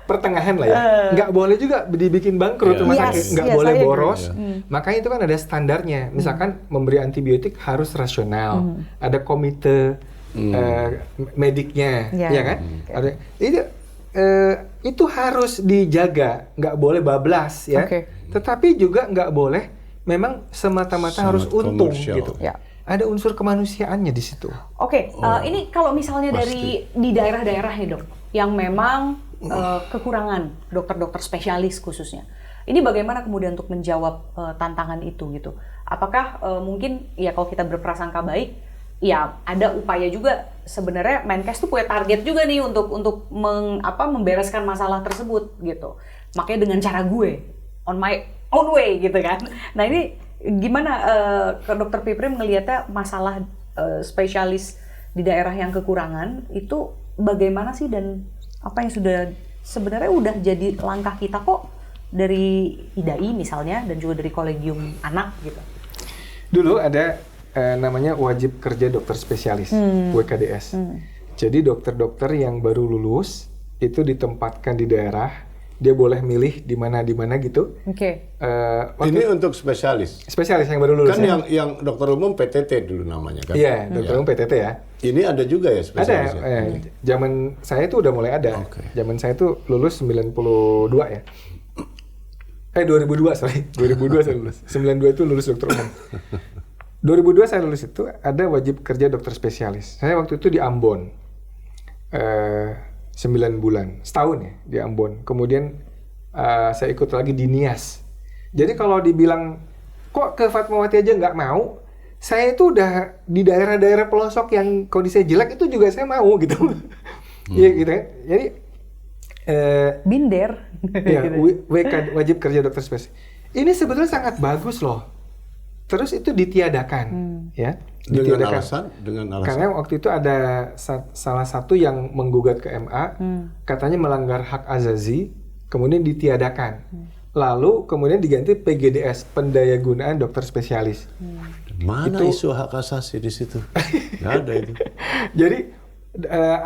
pertengahan lah ya, nggak boleh juga dibikin bangkrut rumah sakit, nggak boleh saya boros. agree. Makanya itu kan ada standarnya. Misalkan memberi antibiotik harus rasional, ada komite mediknya, Ya. ya kan? Itu harus dijaga, nggak boleh bablas ya. Oke. Tetapi juga nggak boleh memang semata-mata harus Sangat untung komersial. gitu. Ya. Ada unsur kemanusiaannya di situ. Oke, ini kalau misalnya Pasti. di daerah-daerah ya dok, yang memang kekurangan dokter-dokter spesialis khususnya. Ini bagaimana kemudian untuk menjawab tantangan itu gitu? Apakah mungkin ya kalau kita berprasangka baik, ya ada upaya juga sebenarnya Menkes tuh punya target juga nih untuk membereskan masalah tersebut gitu. Makanya dengan cara gue on my own way gitu kan. Nah ini gimana ke Dokter Piprim ngelihatnya masalah spesialis di daerah yang kekurangan itu bagaimana sih, dan apa yang sudah sebenarnya udah jadi langkah kita kok dari IDAI misalnya dan juga dari kolegium anak gitu. Dulu ada namanya wajib kerja dokter spesialis, WKDS. Jadi dokter-dokter yang baru lulus itu ditempatkan di daerah, dia boleh milih di mana gitu. Oke. Ini untuk spesialis. Spesialis yang baru lulus. Kan yang dokter umum PTT dulu namanya kan? Iya, dokter umum PTT ya. Ini ada juga ya spesialis? Ada. Zaman saya itu udah mulai ada. Oke. Zaman saya itu lulus 92 ya. 2002 sorry. 2002 saya lulus. 92 itu lulus dokter umum. 2002 saya lulus itu ada wajib kerja dokter spesialis. Saya waktu itu di Ambon. 9 bulan. Setahun ya di Ambon. Kemudian saya ikut lagi di Nias. Jadi kalau dibilang kok ke Fatmawati aja nggak mau, saya itu udah di daerah-daerah pelosok yang kondisinya jelek itu juga saya mau gitu. Iya gitu kan. Jadi Binder. ya, wajib kerja dokter spesialis. Ini sebetulnya sangat bagus loh. Terus itu ditiadakan, ya. Dengan alasan? Karena waktu itu ada salah satu yang menggugat ke MA, katanya melanggar hak azazi, kemudian ditiadakan. Lalu kemudian diganti PGDS, Pendayagunaan Dokter Spesialis. Mana isu hak asasi di situ? Nggak ada itu. Jadi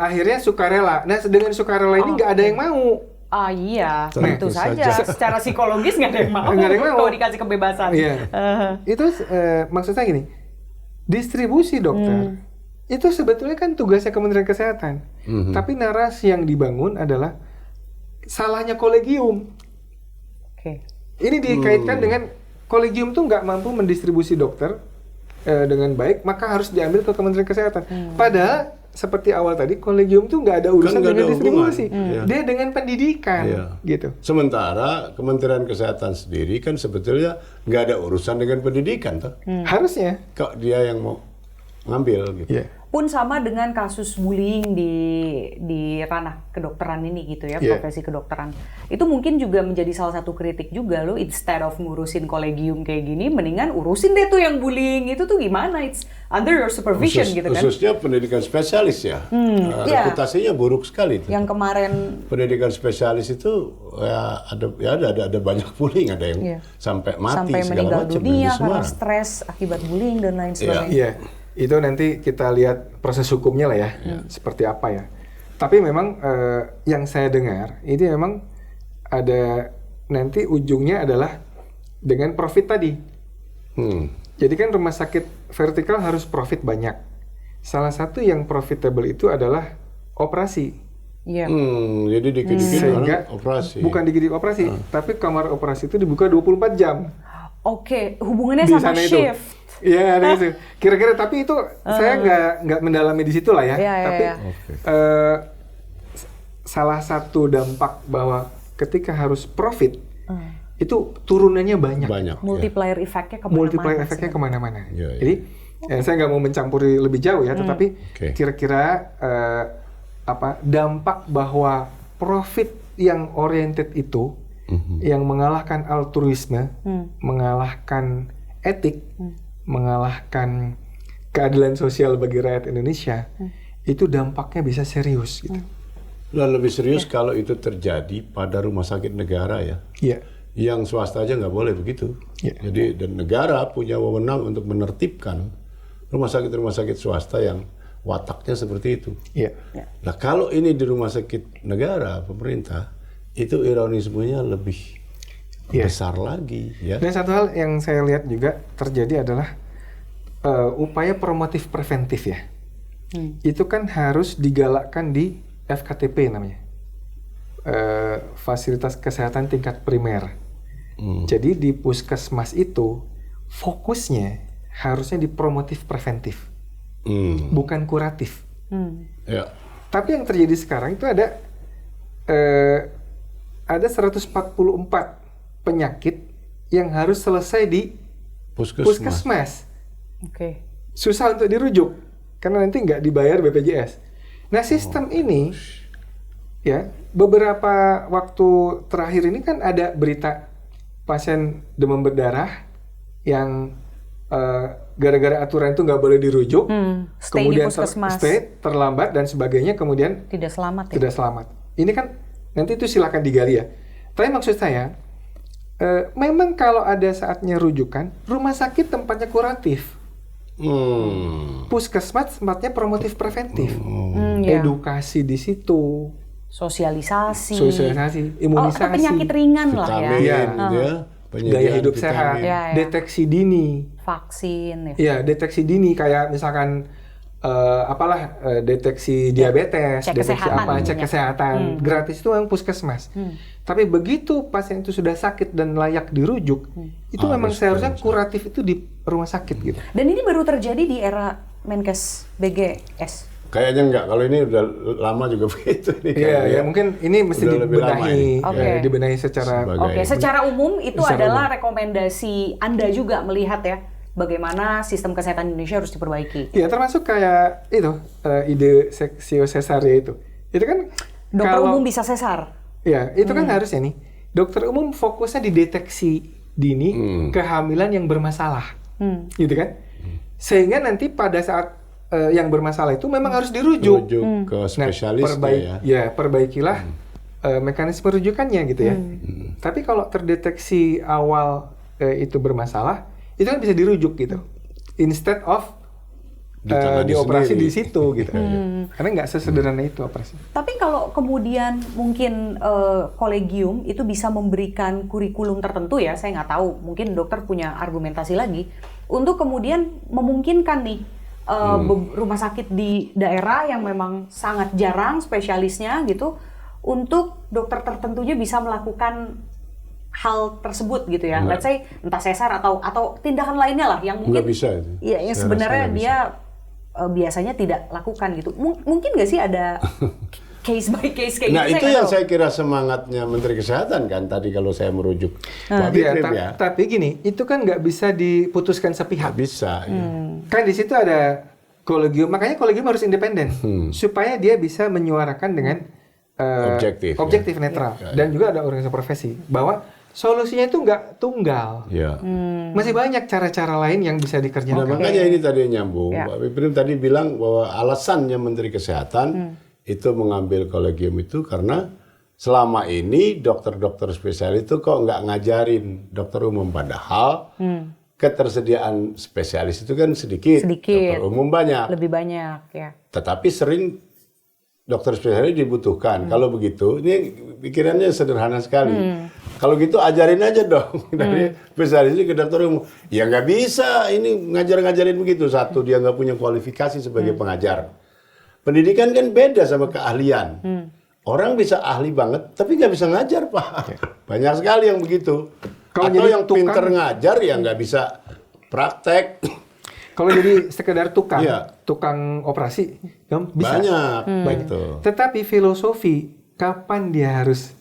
akhirnya sukarela. Nah dengan sukarela ini nggak ada yang mau. Ah iya, tentu Tentu saja. saja. Secara psikologis nggak ada yang mau. Nggak ada yang mau. Kalau dikasih kebebasan. Iya. Itu maksud saya gini, distribusi dokter itu sebetulnya kan tugasnya Kementerian Kesehatan. Tapi narasi yang dibangun adalah salahnya kolegium. Oke. Ini dikaitkan dengan kolegium tuh nggak mampu mendistribusi dokter dengan baik, maka harus diambil ke Kementerian Kesehatan. Padahal seperti awal tadi, kolegium tuh nggak ada urusan nggak dengan ada distribusi. hubungan. Dia dengan pendidikan, gitu. Sementara Kementerian Kesehatan sendiri kan sebetulnya nggak ada urusan dengan pendidikan, toh. Harusnya. Kok dia yang mau ngambil gitu. Iya. Pun sama dengan kasus bullying di ranah kedokteran ini gitu ya, profesi kedokteran. Itu mungkin juga menjadi salah satu kritik juga loh, instead of ngurusin kolegium kayak gini, mendingan urusin deh tuh yang bullying itu tuh gimana, it's under your supervision gitu kan. Khususnya pendidikan spesialis ya. Reputasinya buruk sekali itu. Yang kemarin Pendidikan spesialis itu ya ada banyak bullying, ada yang sampai mati sampai segala meninggal macam dunia di karena Semarang. stres akibat bullying dan lain sebagainya. Iya, itu nanti kita lihat proses hukumnya lah ya, seperti apa ya. Tapi memang yang saya dengar, ini memang ada nanti ujungnya adalah dengan profit tadi. Jadi kan rumah sakit vertikal harus profit banyak. Salah satu yang profitable itu adalah operasi. Iya. Jadi dikit-dikit Sehingga orang operasi. bukan dikit operasi, tapi kamar operasi itu dibuka 24 jam. Oke, hubungannya Di sama sana itu. shift. Iya, ada itu. Kira-kira tapi itu saya nggak mendalami di situ lah ya. Iya, Tapi iya. salah satu dampak bahwa ketika harus profit itu turunannya banyak. Multiplier efeknya kemana-mana. Multiplier efeknya kemana-mana. Iya, iya. Jadi saya nggak mau mencampuri lebih jauh ya, tetapi kira-kira dampak bahwa profit yang oriented itu yang mengalahkan altruisme, mengalahkan etik, mengalahkan keadilan sosial bagi rakyat Indonesia, itu dampaknya bisa serius gitu. Dan lebih serius kalau itu terjadi pada rumah sakit negara ya. Iya. Yang swasta aja nggak boleh begitu. Iya. Jadi dan negara punya wewenang untuk menertibkan rumah sakit swasta yang wataknya seperti itu. Iya. Nah kalau ini di rumah sakit negara, pemerintah, itu ironismenya lebih besar lagi. Ya. Dan satu hal yang saya lihat juga terjadi adalah upaya promotif preventif ya. Itu kan harus digalakkan di FKTP namanya. Fasilitas kesehatan tingkat primer. Jadi di puskesmas itu fokusnya harusnya di promotif preventif, bukan kuratif. Ya. Tapi yang terjadi sekarang itu ada 144 penyakit yang harus selesai di puskesmas. Oke. Susah untuk dirujuk. karena nanti nggak dibayar BPJS. Nah sistem ini ya beberapa waktu terakhir ini kan ada berita pasien demam berdarah yang gara-gara aturan itu nggak boleh dirujuk, Stay di kemudian puskesmas. terlambat dan sebagainya, kemudian Tidak selamat ya. tidak selamat. Ini kan nanti itu silakan digali ya. Tapi maksud saya, memang kalau ada saatnya rujukan, rumah sakit tempatnya kuratif, puskesmas tempatnya promotif preventif, Ya. edukasi di situ, Sosialisasi. imunisasi, atau penyakit ringan lah ya. Vitamin, Iya. gitu ya. Penyediaan gaya hidup vitamin. sehat, Ya, ya. deteksi dini. Vaksin ya. Ya, deteksi dini kayak misalkan deteksi diabetes, Cek deteksi kesehatan cek banyak. kesehatan, gratis itu yang puskesmas. Tapi begitu pasien itu sudah sakit dan layak dirujuk, itu memang seharusnya kuratif itu di rumah sakit gitu. Dan ini baru terjadi di era Menkes BGS. Kayaknya enggak, kalau ini udah lama juga begitu. Ini Iya, kayaknya. ya mungkin ini mesti Udah lebih lama dibenahi, ini. Oke. dibenahi secara Sebagai- Oke, secara umum itu Secara adalah rekomendasi Anda juga melihat ya bagaimana sistem kesehatan Indonesia harus diperbaiki. ya termasuk kayak itu ide seksio cesaria itu. Itu kan Dokter umum bisa sesar. ya, itu kan harusnya nih. Dokter umum fokusnya di deteksi dini kehamilan yang bermasalah. Gitu kan? Sehingga nanti pada saat yang bermasalah itu memang harus dirujuk. Rujuk ke spesialis Perbaikilah mekanisme rujukannya gitu ya. Tapi kalau terdeteksi awal itu bermasalah, itu kan bisa dirujuk gitu. Instead of Ditangani dioperasi sendiri. di situ gitu. Karena nggak sesederhana itu operasi. Tapi kalau kemudian mungkin kolegium itu bisa memberikan kurikulum tertentu ya, saya nggak tahu, mungkin dokter punya argumentasi lagi untuk kemudian memungkinkan nih rumah sakit di daerah yang memang sangat jarang spesialisnya gitu, untuk dokter tertentunya bisa melakukan hal tersebut gitu ya. Let's say entah sesar atau tindakan lainnya lah yang mungkin Nggak bisa itu. Iya, yang Saya sebenarnya rasa nggak dia biasanya tidak lakukan gitu. Mungkin nggak sih ada case by case kayak Nah, gitu? itu yang saya kira semangatnya Menteri Kesehatan kan tadi kalau saya merujuk. Pak Iya, Bikrim ya. tapi gini, itu kan nggak bisa diputuskan sepihak. Bisa. Ya. Kan di situ ada kolegium, makanya kolegium harus independen supaya dia bisa menyuarakan dengan Objektif, netral. Dan juga ada organisasi profesi bahwa solusinya itu nggak tunggal. Ya. Masih banyak cara-cara lain yang bisa Nah, dikerjakan. makanya ini tadi nyambung. Ya. Pak Bikrim tadi bilang bahwa alasannya Menteri Kesehatan itu mengambil kolegium itu karena selama ini dokter-dokter spesialis itu kok nggak ngajarin dokter umum, padahal ketersediaan spesialis itu kan sedikit. Sedikit. Dokter umum banyak. Lebih banyak ya. Tetapi sering dokter spesialis dibutuhkan. Kalau begitu, ini pikirannya sederhana sekali. Kalau gitu ajarin aja dong dari spesialis ini ke dokter umum. Ya nggak bisa, ini ngajar-ngajarin begitu. Satu, dia nggak punya kualifikasi sebagai pengajar. Pendidikan kan beda sama keahlian. Orang bisa ahli banget, tapi nggak bisa ngajar, Pak. Banyak sekali yang begitu. Kalau Atau jadi yang pinter ngajar, ya nggak bisa praktek. Kalau jadi sekedar tukang, Iya. tukang operasi, bisa. Banyak. Gitu. Tetapi filosofi, kapan dia harus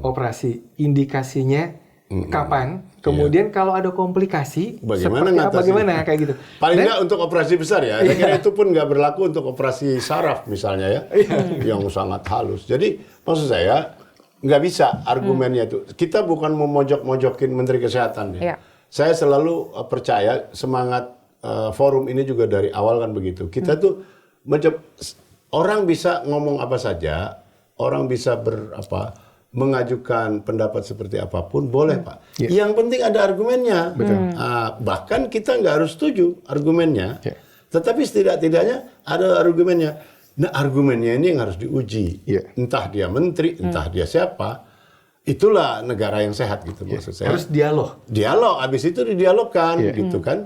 operasi, indikasinya kapan, kemudian kalau ada komplikasi, Bagaimana seperti apa, ngatasinnya? bagaimana kayak gitu. Paling Dan- nggak untuk operasi besar ya. Saya kira itu pun nggak berlaku untuk operasi saraf misalnya ya, yang sangat halus. Jadi maksud saya nggak bisa argumennya itu. Kita bukan memojok-mojokin Menteri Kesehatan ya. Iya. Saya selalu percaya semangat forum ini juga dari awal kan begitu. Kita tuh orang bisa ngomong apa saja, orang bisa mengajukan pendapat seperti apapun boleh Pak. Yang penting ada argumennya. Bahkan kita nggak harus setuju argumennya, tetapi setidak-tidaknya ada argumennya. Nah argumennya ini yang harus diuji. Entah dia menteri, entah dia siapa. Itulah negara yang sehat gitu maksud saya. harus dialog. Dialog, habis itu didialogkan gitu kan.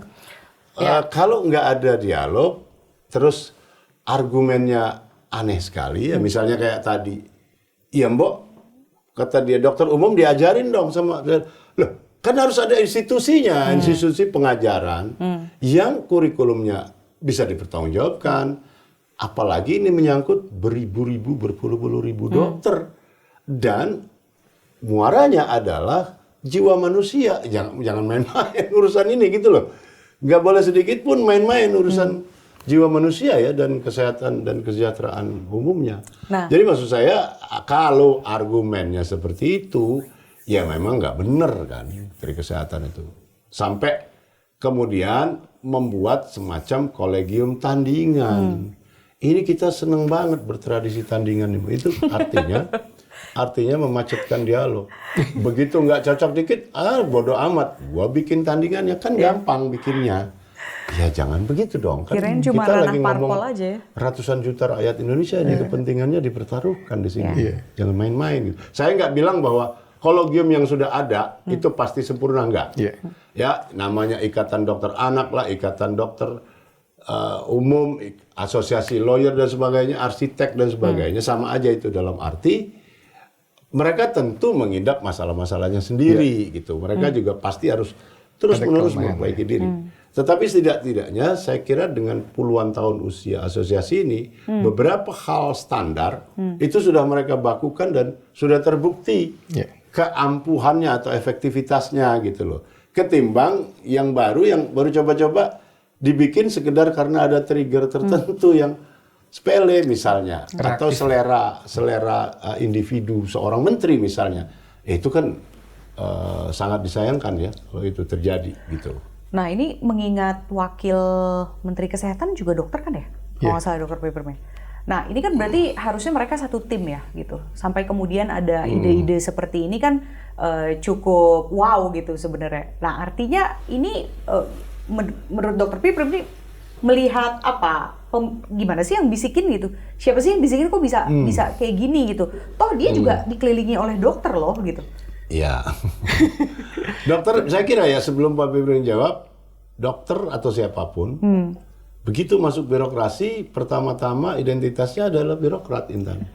Kalau nggak ada dialog, terus argumennya aneh sekali ya. Misalnya kayak tadi, iya Mbok, kata dia dokter umum diajarin dong sama, loh kan harus ada institusinya, institusi pengajaran yang kurikulumnya bisa dipertanggungjawabkan. Apalagi ini menyangkut beribu-ribu, berpuluh-puluh ribu dokter. Dan muaranya adalah jiwa manusia. Jangan main-main urusan ini gitu loh. Nggak boleh sedikit pun main-main urusan jiwa manusia ya dan kesehatan dan kesejahteraan umumnya. Nah. Jadi maksud saya kalau argumennya seperti itu, ya memang nggak benar kan dari kesehatan itu. Sampai kemudian membuat semacam kolegium tandingan. Ini kita seneng banget bertradisi tandingan itu artinya memacetkan dialog. Begitu nggak cocok dikit, bodoh amat. Gua bikin tandingannya kan gampang bikinnya. Ya jangan begitu dong. Kan Kirain cuma kita ranah lagi ngomong parpol aja ya. ratusan juta rakyat Indonesia ini kepentingannya dipertaruhkan di sini. Jangan main-main gitu. Saya nggak bilang bahwa kolegium yang sudah ada itu pasti sempurna, enggak. Ya, namanya Ikatan Dokter Anak lah, Ikatan Dokter Umum, Asosiasi Lawyer dan sebagainya, arsitek dan sebagainya, sama aja itu dalam arti mereka tentu mengidap masalah-masalahnya sendiri gitu. Mereka juga pasti harus terus-menerus memperbaiki diri. Tetapi setidak-tidaknya saya kira dengan puluhan tahun usia asosiasi ini, beberapa hal standar itu sudah mereka bakukan dan sudah terbukti keampuhannya atau efektivitasnya gitu loh. Ketimbang yang baru coba-coba dibikin sekedar karena ada trigger tertentu yang sepele misalnya, atau selera individu seorang menteri misalnya, itu kan sangat disayangkan ya kalau itu terjadi gitu. Nah ini mengingat wakil Menteri Kesehatan juga dokter kan ya, kalau nggak salah Dr. Peppermint. Nah ini kan berarti harusnya mereka satu tim ya gitu, sampai kemudian ada ide-ide seperti ini kan cukup wow gitu sebenarnya. Nah artinya ini menurut Dr. Peppermint ini melihat apa, gimana sih yang bisikin gitu? Siapa sih yang bisikin kok bisa kayak gini gitu? Toh dia juga dikelilingi oleh dokter loh gitu. Iya. Dokter, saya kira ya sebelum Pak Peppermint jawab, dokter atau siapapun, begitu masuk birokrasi, pertama-tama identitasnya adalah birokrat, Intan.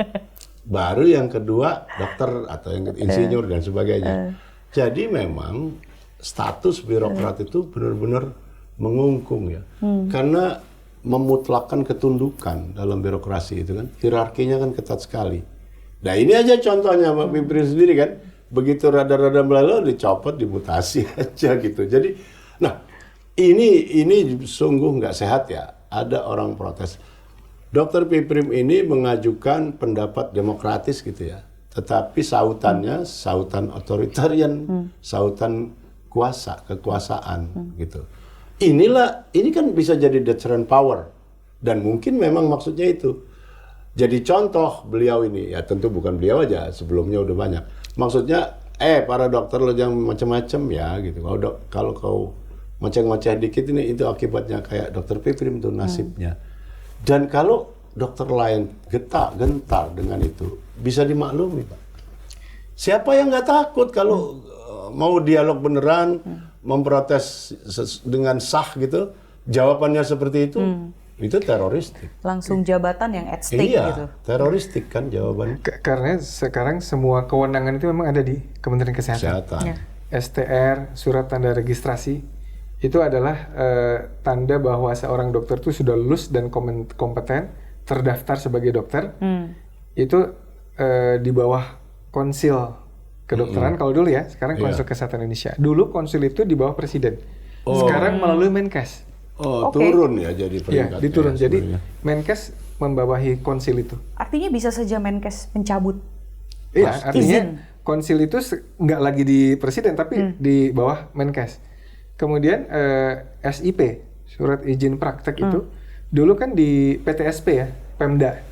Baru yang kedua dokter atau yang insinyur dan sebagainya. Jadi memang status birokrat itu benar-benar mengungkung ya. Karena memutlakkan ketundukan dalam birokrasi itu kan, hierarkinya kan ketat sekali. Nah ini aja contohnya Pak Peppermint sendiri kan, begitu rada-rada melalui dicopot, dimutasi aja gitu. Jadi, nah ini sungguh nggak sehat ya. Ada orang protes. Dr. Peppermint ini mengajukan pendapat demokratis gitu ya. Tetapi sautannya sautan otoritarian, sautan kekuasaan gitu. Ini kan bisa jadi deterrent power. Dan mungkin memang maksudnya itu. Jadi contoh beliau ini, ya tentu bukan beliau aja, sebelumnya udah banyak. Maksudnya, para dokter lo jangan macam-macam ya gitu. Kalau kau ngoceh-ngoceh dikit ini, itu akibatnya kayak Dr. Peppermint itu nasibnya. Dan kalau dokter lain gentar dengan itu, bisa dimaklumi Pak. Siapa yang nggak takut kalau mau dialog beneran, memprotes dengan sah gitu, jawabannya seperti itu. Itu teroristik. Langsung jabatan yang at stake gitu. Iya, teroristik kan jawabannya. Karena sekarang semua kewenangan itu memang ada di Kementerian Kesehatan. STR, surat tanda registrasi, itu adalah tanda bahwa seorang dokter itu sudah lulus dan kompeten, terdaftar sebagai dokter. Itu di bawah konsil kedokteran, kalau dulu ya, sekarang konsil kesehatan Indonesia. Dulu konsil itu di bawah presiden. Sekarang melalui Menkes. Turun ya jadi peringkatnya. Iya, diturun. Jadi Menkes membawahi konsil itu. Artinya bisa saja Menkes mencabut. Iya, artinya konsil itu nggak lagi di presiden, tapi di bawah Menkes. Kemudian SIP, surat izin praktek itu, dulu kan di PTSP ya, Pemda.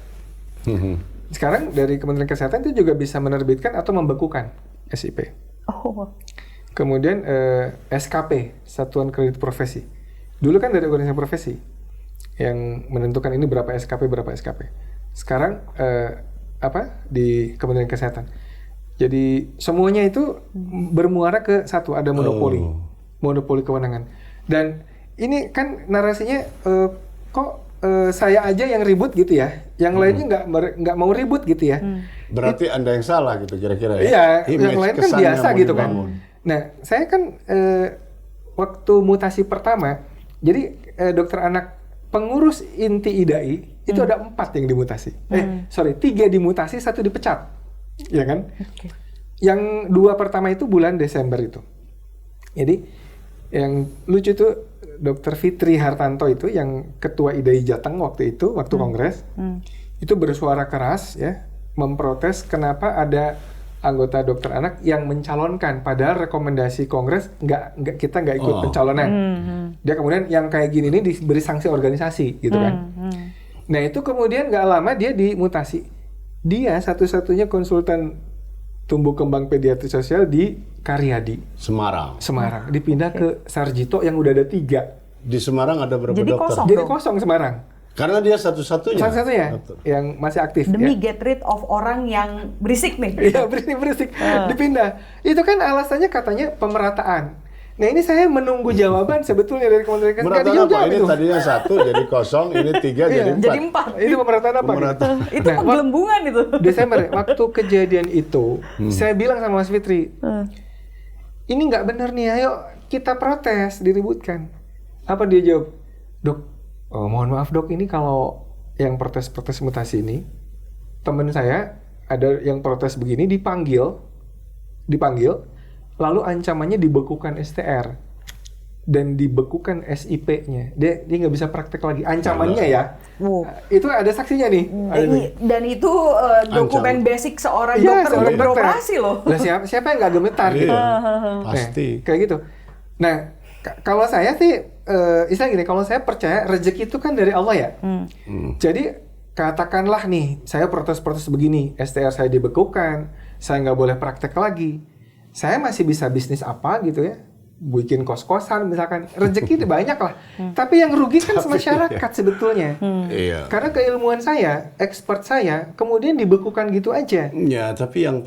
Sekarang dari Kementerian Kesehatan itu juga bisa menerbitkan atau membekukan SIP. Kemudian SKP, Satuan Kredit Profesi. Dulu kan dari organisasi profesi yang menentukan ini berapa SKP. Sekarang di Kementerian Kesehatan. Jadi semuanya itu bermuara ke satu, ada monopoli kewenangan. Dan ini kan narasinya saya aja yang ribut gitu ya, yang lainnya nggak mau ribut gitu ya. Berarti Anda yang salah gitu kira-kira ya? Iya, yang lain kan biasa gitu kan. Nah, saya kan waktu mutasi pertama, jadi dokter anak pengurus inti IDAI itu ada 4 yang dimutasi. 3 dimutasi, 1 dipecat, ya kan? Yang 2 pertama itu bulan Desember itu. Jadi yang lucu itu Dr. Fitri Hartanto itu yang ketua IDAI Jateng waktu kongres, itu bersuara keras ya, memprotes kenapa ada anggota dokter anak yang mencalonkan, padahal rekomendasi kongres kita nggak ikut pencalonan. Dia kemudian yang kayak gini ini diberi sanksi organisasi gitu kan. Nah itu kemudian nggak lama dia dimutasi. Dia satu-satunya konsultan tumbuh kembang pediatri sosial di Karyadi, Semarang. Dipindah ke Sarjito yang udah ada 3. Di Semarang ada berapa Jadi dokter? kosong. Jadi kosong Semarang. Karena dia satu-satunya yang masih aktif. Demi ya. get rid of orang yang berisik nih. Iya, berisik. Dipindah. Itu kan alasannya katanya pemerataan. Nah ini saya menunggu jawaban sebetulnya dari Kementerian Kesehatan. Pemerataan apa? Ini tadinya 1 jadi kosong, ini 3 jadi 4. Jadi 4. Itu pemerataan apa? Itu penggelembungan itu. Desember, waktu kejadian itu, saya bilang sama Mas Fitri, ini nggak benar nih, ayo kita protes, diributkan. Apa dia jawab? Dok, mohon maaf dok, ini kalau yang protes-protes mutasi ini, teman saya ada yang protes begini dipanggil, lalu ancamannya dibekukan STR dan dibekukan SIP-nya. Dia nggak bisa praktek lagi. Ancamannya ya. Itu ada saksinya nih. Dan itu dokumen basic seorang dokter untuk beroperasi loh. Lah siapa yang nggak gemetar gitu? Pasti. Kayak gitu. Nah, kalau saya sih istilah gini, kalau saya percaya rezeki itu kan dari Allah ya. Jadi katakanlah nih, saya protes-protes begini, STR saya dibekukan, saya nggak boleh praktek lagi. Saya masih bisa bisnis apa gitu ya, bikin kos-kosan misalkan, rezeki banyak lah. Tapi yang rugi kan masyarakat sebetulnya. Iya. Karena keilmuan saya, expert saya, kemudian dibekukan gitu aja. Ya, tapi yang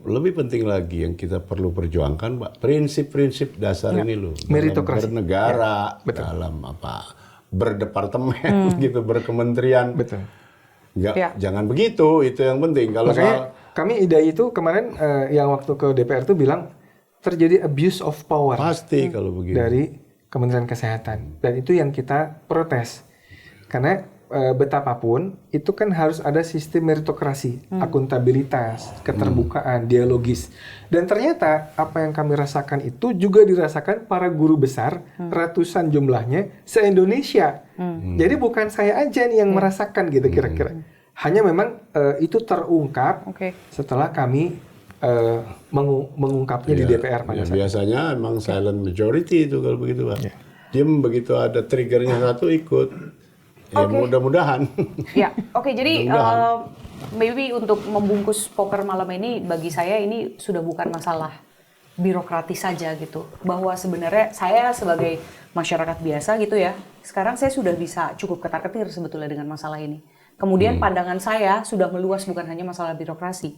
lebih penting lagi yang kita perlu perjuangkan, Pak, prinsip-prinsip dasar ini loh. Meritokrasi. Bernegara, dalam berdepartemen gitu, berkementerian. Betul. Jangan begitu, itu yang penting. Kalau kami IDAI itu kemarin yang waktu ke DPR itu bilang terjadi abuse of power. Pasti kalau begitu. Dari Kementerian Kesehatan. Dan itu yang kita protes. Karena betapapun itu kan harus ada sistem meritokrasi, akuntabilitas, keterbukaan, dialogis. Dan ternyata apa yang kami rasakan itu juga dirasakan para guru besar, ratusan jumlahnya se-Indonesia. Jadi bukan saya aja nih yang merasakan gitu kira-kira. Hanya memang itu terungkap setelah kami mengungkapnya di DPR pada saat biasanya emang silent majority itu kalau begitu, Pak. Dia begitu ada triggernya satu ikut. Ya mudah-mudahan. Ya, jadi maybe untuk membungkus poker malam ini, bagi saya ini sudah bukan masalah birokratis saja gitu. Bahwa sebenarnya saya sebagai masyarakat biasa gitu ya, sekarang saya sudah bisa cukup ketar-ketir sebetulnya dengan masalah ini. Kemudian pandangan saya sudah meluas, bukan hanya masalah birokrasi.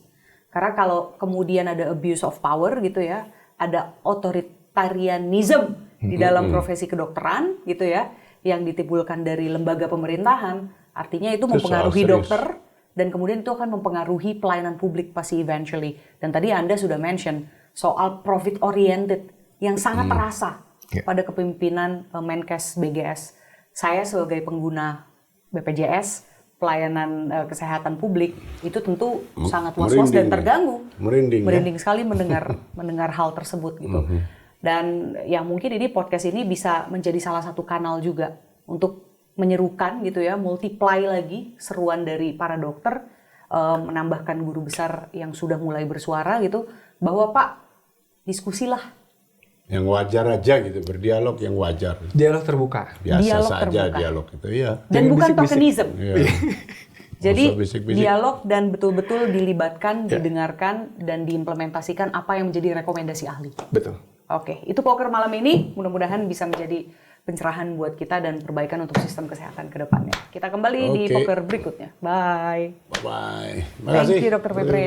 Karena kalau kemudian ada abuse of power gitu ya, ada authoritarianism di dalam profesi kedokteran gitu ya, yang ditimbulkan dari lembaga pemerintahan, artinya itu mempengaruhi dokter, dan kemudian itu akan mempengaruhi pelayanan publik pasti eventually. Dan tadi Anda sudah mention soal profit oriented yang sangat terasa pada kepemimpinan Menkes BGS. Saya sebagai pengguna BPJS, pelayanan kesehatan publik, itu tentu sangat was-was dan terganggu. Merinding sekali mendengar hal tersebut gitu. Dan yang mungkin ini podcast ini bisa menjadi salah satu kanal juga untuk menyerukan gitu ya, multiply lagi seruan dari para dokter, menambahkan guru besar yang sudah mulai bersuara gitu, bahwa Pak, diskusilah. Yang wajar aja gitu, berdialog yang wajar. Dialog terbuka. Biasa dialog saja terbuka. Dialog itu ya. Dan bukan tokenism. Jadi bisik-bisik. dialog dan betul-betul dilibatkan, didengarkan, dan diimplementasikan apa yang menjadi rekomendasi ahli. Betul. Oke, itu poker malam ini mudah-mudahan bisa menjadi pencerahan buat kita dan perbaikan untuk sistem kesehatan ke depannya. Kita kembali di poker berikutnya. Bye. Bye-bye. Thank you, Dr. Fitri.